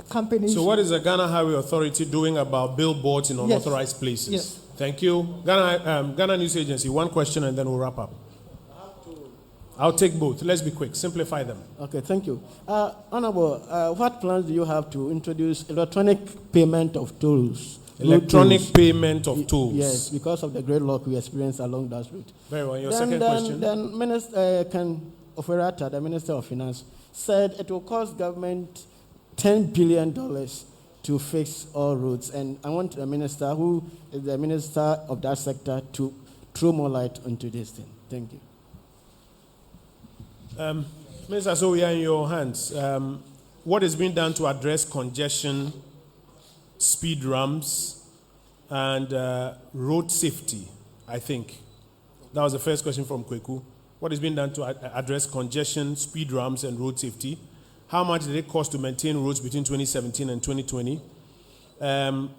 J: companies.
A: So what is the Ghana Highway Authority doing about billboards in unauthorized places?
J: Yes.
A: Thank you. Ghana News Agency, one question and then we'll wrap up. I'll take both. Let's be quick. Simplify them.
K: Okay, thank you. Honorable, what plans do you have to introduce electronic payment of tolls?
A: Electronic payment of tolls.
K: Yes, because of the great loss we experienced along that route.
A: Very well. Your second question.
K: Then Minister Oferata, the Minister of Finance, said it will cost government $10 billion to fix all roads. And I want the minister, who is the minister of that sector, to throw more light onto this thing. Thank you.
A: Minister, so we are in your hands. What is being done to address congestion, speed ramps, and road safety, I think? That was the first question from Kweku. What is being done to address congestion, speed ramps, and road safety? How much did it cost to maintain roads between 2017 and 2020?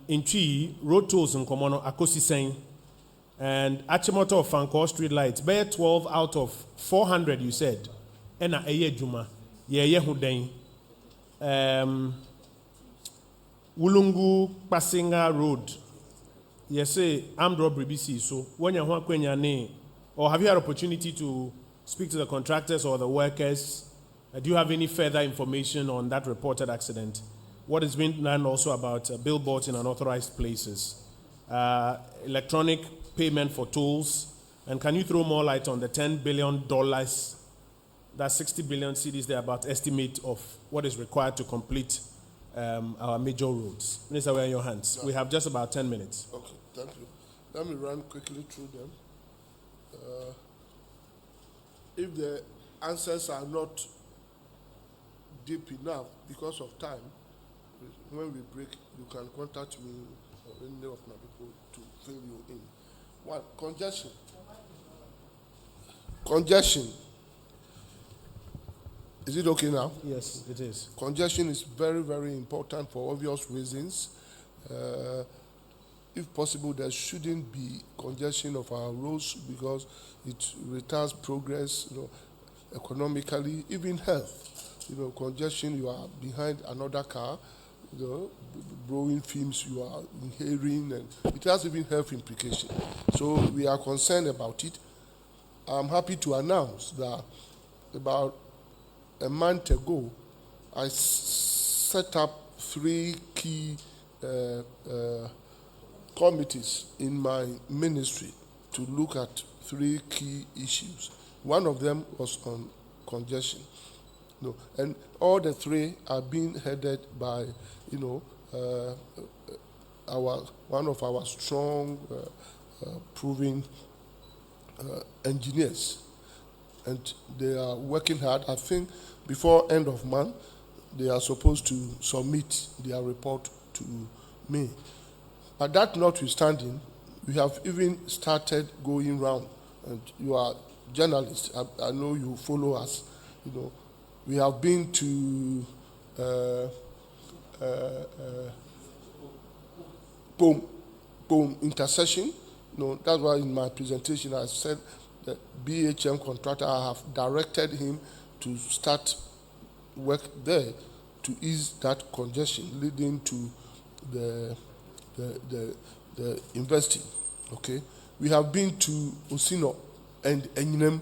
A: In Chi, road tolls in Komono, Akosi Sen, and Achimoto of Fanko street lights, bear 12 out of 400, you said. Ena Eye Juma, Ye Huden. Wulungu Pasenga Road. Yes, say armed robbery BC. So when you want Kwenya, or have you had opportunity to speak to the contractors or the workers? Do you have any further information on that reported accident? What has been done also about billboards in unauthorized places? Electronic payment for tolls? And can you throw more light on the $10 billion, that's 60 billion cedis there, about estimate of what is required to complete our major roads? Minister, we're in your hands. We have just about 10 minutes.
B: Okay, thank you. Let me run quickly through them. If the answers are not deep enough because of time, when we break, you can contact me or any of my people to fill you in. One, congestion. Congestion. Is it okay now?
A: Yes, it is.
B: Congestion is very, very important for obvious reasons. If possible, there shouldn't be congestion of our roads because it retards progress, economically, even health. Congestion, you are behind another car, blowing fumes, you are inhaling, and it has even health implications. So we are concerned about it. I'm happy to announce that about a month ago, I set up 3 key committees in my ministry to look at 3 key issues. One of them was on congestion. And all the 3 are being headed by, one of our strong, proven engineers. And they are working hard. I think before end of month, they are supposed to submit their report to me. But that notwithstanding, we have even started going round. And you are journalists. I know you follow us. We have been to Boom intersection. That's why in my presentation I said the BHM contractor, I have directed him to start work there to ease that congestion leading to the investing. Okay, we have been to Osino and Enyinem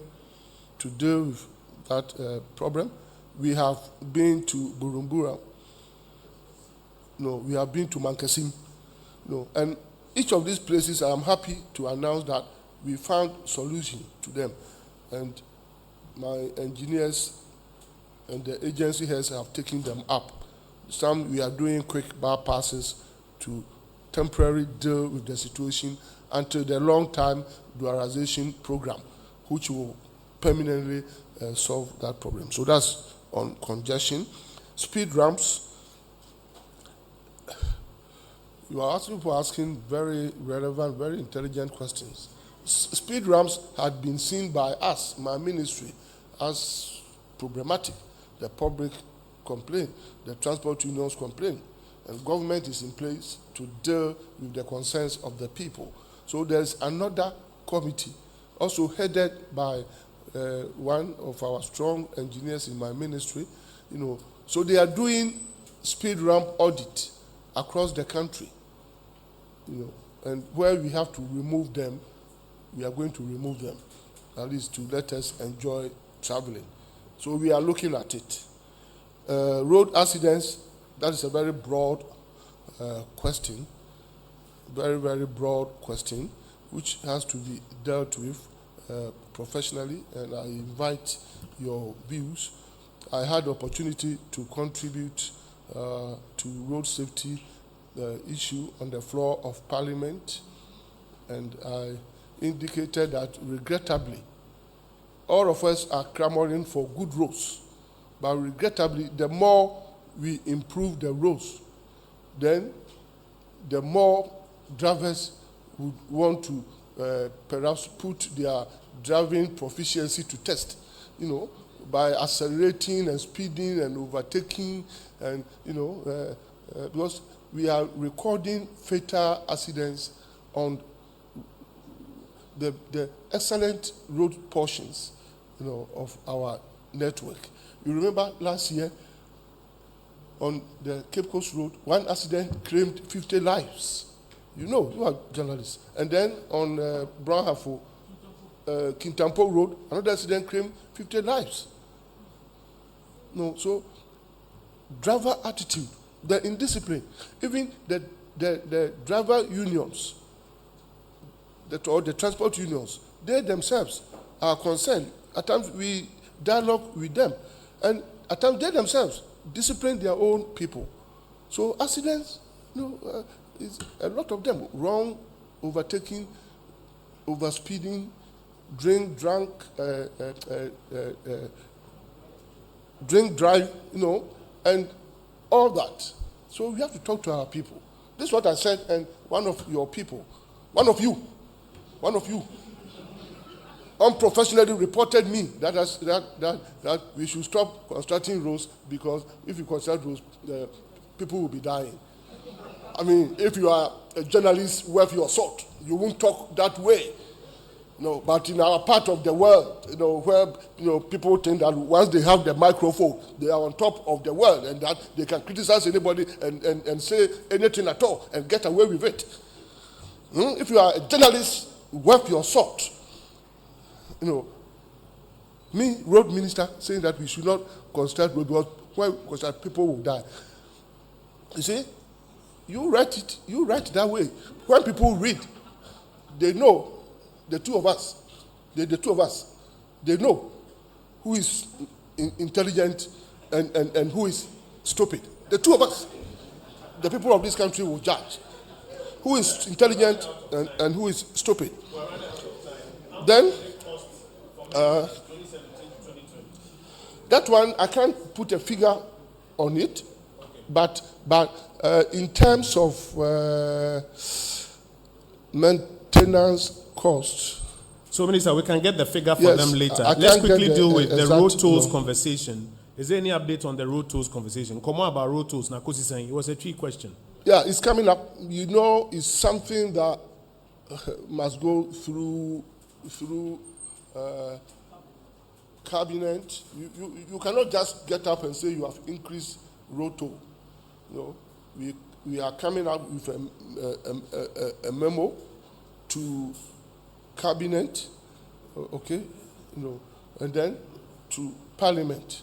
B: to deal with that problem. We have been to Burumbura. We have been to Mankasim. And each of these places, I am happy to announce that we found solution to them. And my engineers and the agency heads have taken them up. Some we are doing quick bypasses to temporarily deal with the situation until the long-term dualization program, which will permanently solve that problem. So that's on congestion. Speed ramps. You are asking very relevant, very intelligent questions. Speed ramps had been seen by us, my ministry, as problematic. The public complained, the transport unions complained, and government is in place to deal with the concerns of the people. So there's another committee, also headed by one of our strong engineers in my ministry. So they are doing speed ramp audit across the country. And where we have to remove them, we are going to remove them, at least to let us enjoy traveling. So we are looking at it. Road accidents, that is a very broad question, very, very broad question, which has to be dealt with professionally, and I invite your views. I had the opportunity to contribute to road safety issue on the floor of Parliament, and I indicated that regrettably, all of us are clamoring for good roads, but regrettably, the more we improve the roads, then the more drivers would want to perhaps put their driving proficiency to test, by accelerating and speeding and overtaking, and because we are recording fatal accidents on the excellent road portions, of our network. You remember last year on the Cape Coast Road, one accident claimed 50 lives. You are journalists. And then on Brown Hafo, Kintampo Road, another accident claimed 50 lives. No, so driver attitude, the indiscipline, even the driver unions, or the transport unions, they themselves are concerned. At times we dialogue with them, and at times they themselves discipline their own people. So accidents, is a lot of them wrong, overtaking, overspeeding, drink drive, and all that. So we have to talk to our people. This is what I said, and one of you, unprofessionally reported me that we should stop constructing roads, because if you construct roads, people will be dying. I mean, if you are a journalist worth your salt, you won't talk that way. But in our part of the world, where people think that once they have the microphone, they are on top of the world, and that they can criticize anybody and say anything at all and get away with it. If you are a journalist worth your salt, me, road minister, saying that we should not construct road, because when we construct, people will die. You see, you write it that way. When people read, they know. The two of us, they know who is intelligent and who is stupid. The two of us, the people of this country will judge who is intelligent and who is stupid. Then, that one, I can't put a figure on it, but in terms of maintenance costs.
A: So, Minister, we can get the figure for them later. Let's quickly deal with the road tolls conversation. Is there any update on the road tolls conversation? Come on about road tolls. Nakosi saying it was a tricky question.
B: Yeah, it's coming up. It's something that must go through cabinet. You cannot just get up and say you have increased road toll. We are coming up with a memo to cabinet, okay, and then to parliament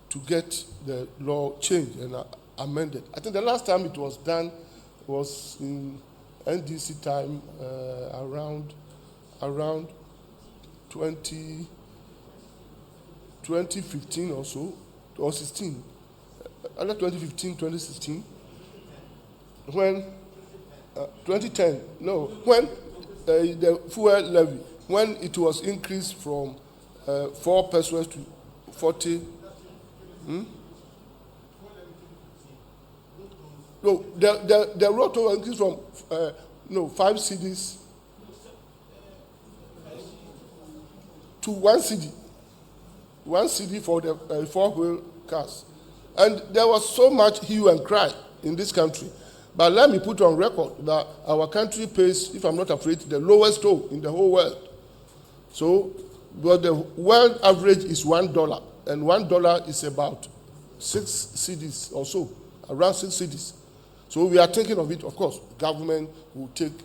B: to get the law changed and amended. I think the last time it was done was in NDC time, around 2015 or so, or 16, under 2015, 2016, when 2010, no, when the fuel levy, when it was increased from 4 pesos to 40. No, the road toll increased from 5 cedis to 1 cedi. 1 cedi for the 4-wheel cars. And there was so much hue and cry in this country. But let me put on record that our country pays, if I'm not afraid, the lowest toll in the whole world. So, but the world average is $1, and $1 is about 6 cedis or so, around 6 cedis. So we are thinking of it. Of course, government will take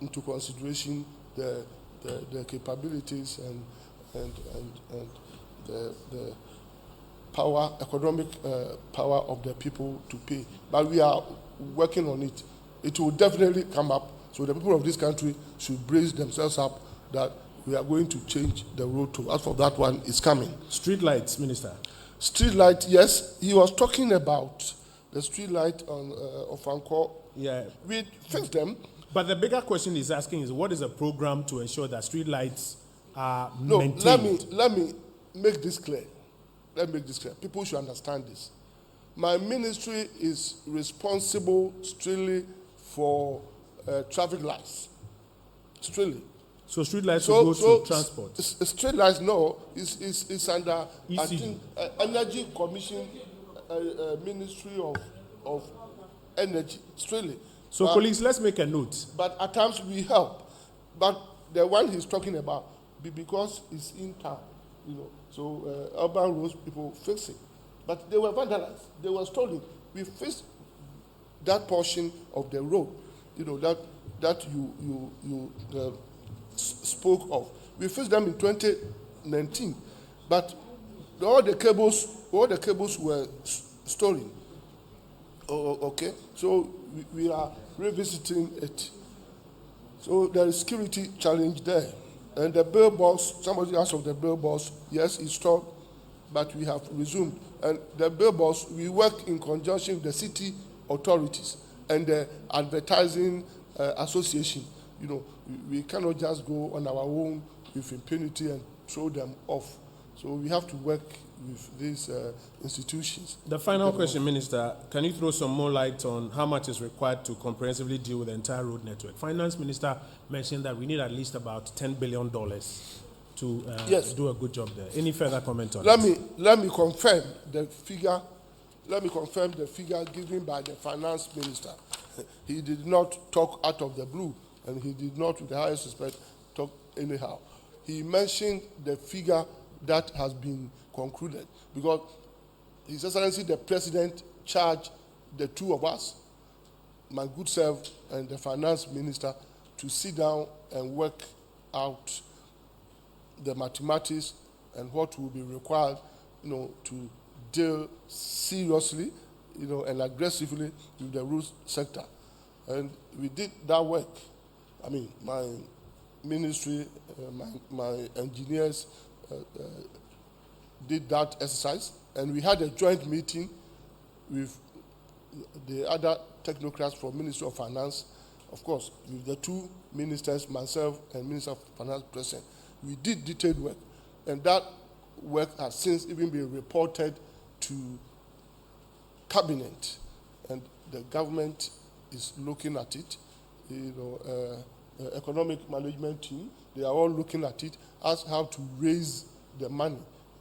B: into consideration the capabilities and the power, economic power of the people to pay. But we are working on it. It will definitely come up. So the people of this country should brace themselves up that we are going to change the road toll. As for that one, it's coming.
A: Street lights, Minister.
B: Street light, yes. He was talking about the street light on Ofanko.
A: Yeah.
B: We fixed them.
A: But the bigger question he's asking is, what is a program to ensure that street lights are maintained?
B: Let me make this clear. People should understand this. My ministry is responsible strictly for traffic lights. Strictly.
A: So street lights will go to transport?
B: Street lights, no. It's under, ECG. I think, Energy Commission, Ministry of Energy. Strictly.
A: So, colleagues, let's make a note.
B: But at times we help. But the one he's talking about, because it's in town, so urban roads, people fix it. But they were vandalized. They were stolen. We fixed that portion of the road, that you spoke of. We fixed them in 2019, but all the cables were stolen. Okay, so we are revisiting it. So there is security challenge there. And the billboards, somebody asked of the billboards, yes, it's stopped, but we have resumed. And the billboards, we work in conjunction with the city authorities and the advertising association. You know, we cannot just go on our own with impunity and throw them off. So we have to work with these institutions.
A: The final question, Minister, can you throw some more light on how much is required to comprehensively deal with the entire road network? Finance Minister mentioned that we need at least about $10 billion to do a good job there. Any further comment on this?
B: Let me confirm the figure. Let me confirm the figure given by the Finance Minister. He did not talk out of the blue, and he did not, with the highest respect, talk anyhow. He mentioned the figure that has been concluded, because His Excellency the President charged the two of us, my good self and the Finance Minister, to sit down and work out the mathematics and what will be required, to deal seriously, and aggressively with the road sector. And we did that work. I mean, my ministry, my engineers did that exercise, and we had a joint meeting with the other technocrats from Ministry of Finance, of course, with the two ministers, myself and Minister of Finance present. We did detailed work, and that work has since even been reported to Cabinet, and the government is looking at it. Economic management team, they are all looking at it as how to raise the money,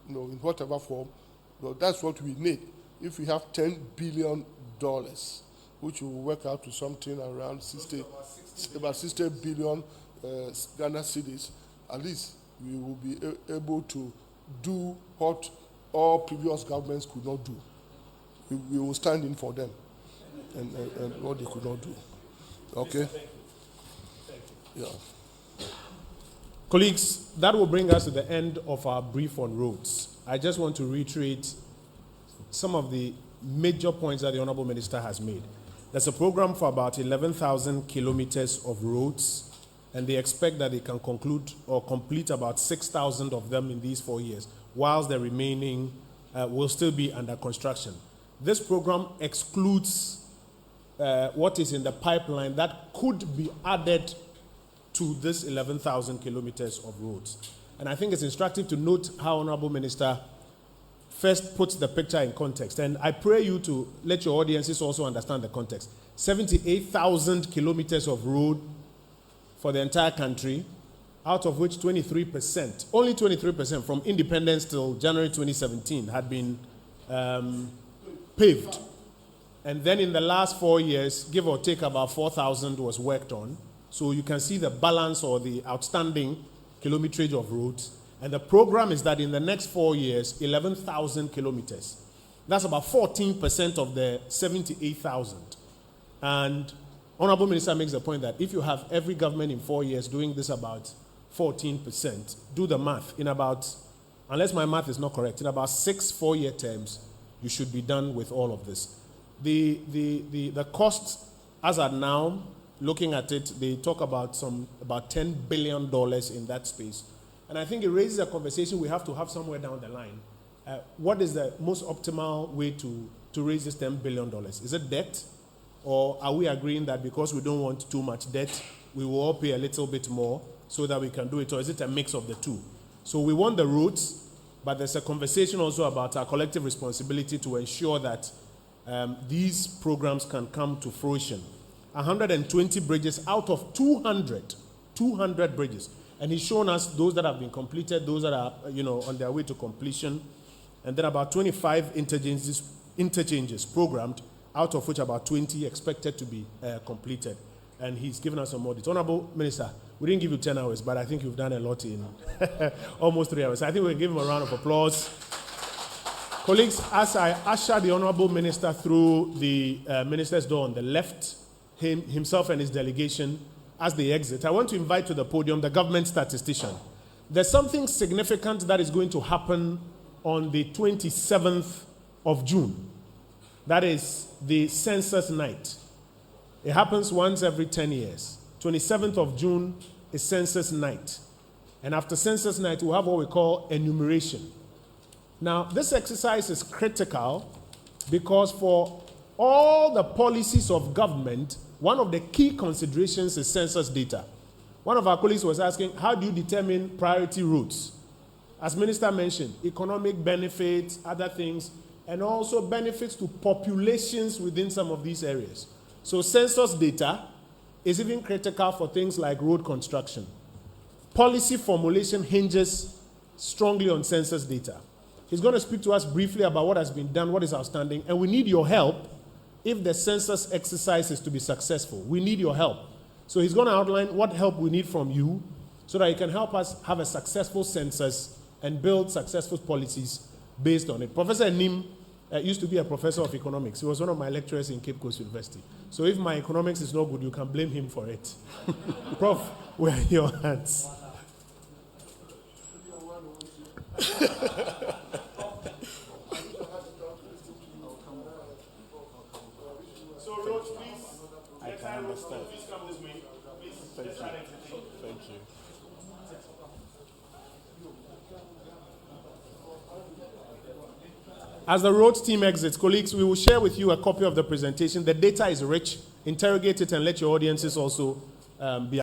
B: in whatever form. That's what we need. If we have $10 billion, which will work out to something around 60 billion Ghana cedis, at least we will be able to do what all previous governments could not do. We will stand in for them and what they could not do. Okay? Yeah.
A: Colleagues, that will bring us to the end of our brief on roads. I just want to reiterate some of the major points that the Honorable Minister has made. There's a program for about 11,000 kilometers of roads, and they expect that they can conclude or complete about 6,000 of them in these 4 years, whilst the remaining will still be under construction. This program excludes what is in the pipeline that could be added to this 11,000 kilometers of roads. And I think it's instructive to note how Honorable Minister first puts the picture in context. And I pray you to let your audiences also understand the context. 78,000 kilometers of road for the entire country, out of which 23%, only 23% from independence till January 2017 had been paved. And then in the last 4 years, give or take about 4,000 was worked on. So you can see the balance or the outstanding kilometerage of roads. And the program is that in the next 4 years, 11,000 kilometers. That's about 14% of the 78,000. And Honorable Minister makes the point that if you have every government in 4 years doing this about 14%, do the math. In about, unless my math is not correct, in about 6 4-year terms, you should be done with all of this. The costs, as at now, looking at it, they talk about about $10 billion in that space. And I think it raises a conversation we have to have somewhere down the line. What is the most optimal way to raise this $10 billion? Is it debt? Or are we agreeing that because we don't want too much debt, we will all pay a little bit more so that we can do it? Or is it a mix of the two? So we want the roads, but there's a conversation also about our collective responsibility to ensure that these programs can come to fruition. 120 bridges out of 200 bridges. And he's shown us those that have been completed, those that are, on their way to completion. And then about 25 interchanges programmed, out of which about 20 expected to be completed. And he's given us some more details. Honorable Minister, we didn't give you 10 hours, but I think you've done a lot in almost 3 hours. I think we can give him a round of applause. Colleagues, as I usher the Honorable Minister through the minister's door on the left, himself and his delegation, as they exit, I want to invite to the podium the government statistician. there's something significant that is going to happen on the 27th of June. That is the census night. It happens once every 10 years. 27th of June is census night. And after census night, we'll have what we call enumeration. Now, this exercise is critical because for all the policies of government, one of the key considerations is census data. One of our colleagues was asking, how do you determine priority routes? As Minister mentioned, economic benefits, other things, and also benefits to populations within some of these areas. So census data is even critical for things like road construction. Policy formulation hinges strongly on census data. He's going to speak to us briefly about what has been done, what is outstanding, and we need your help if the census exercise is to be successful. We need your help. So he's going to outline what help we need from you so that you can help us have a successful census and build successful policies based on it. Professor Nim used to be a professor of economics. He was one of my lecturers in Cape Coast University. So if my economics is not good, you can blame him for it. Prof, we're in your hands. So, Rose, please.
D: I can understand.
A: Please come this way. Please.
D: Thank you. Thank you.
A: As the roads team exits, colleagues, we will share with you a copy of the presentation. The data is rich. Interrogate it and let your audiences also be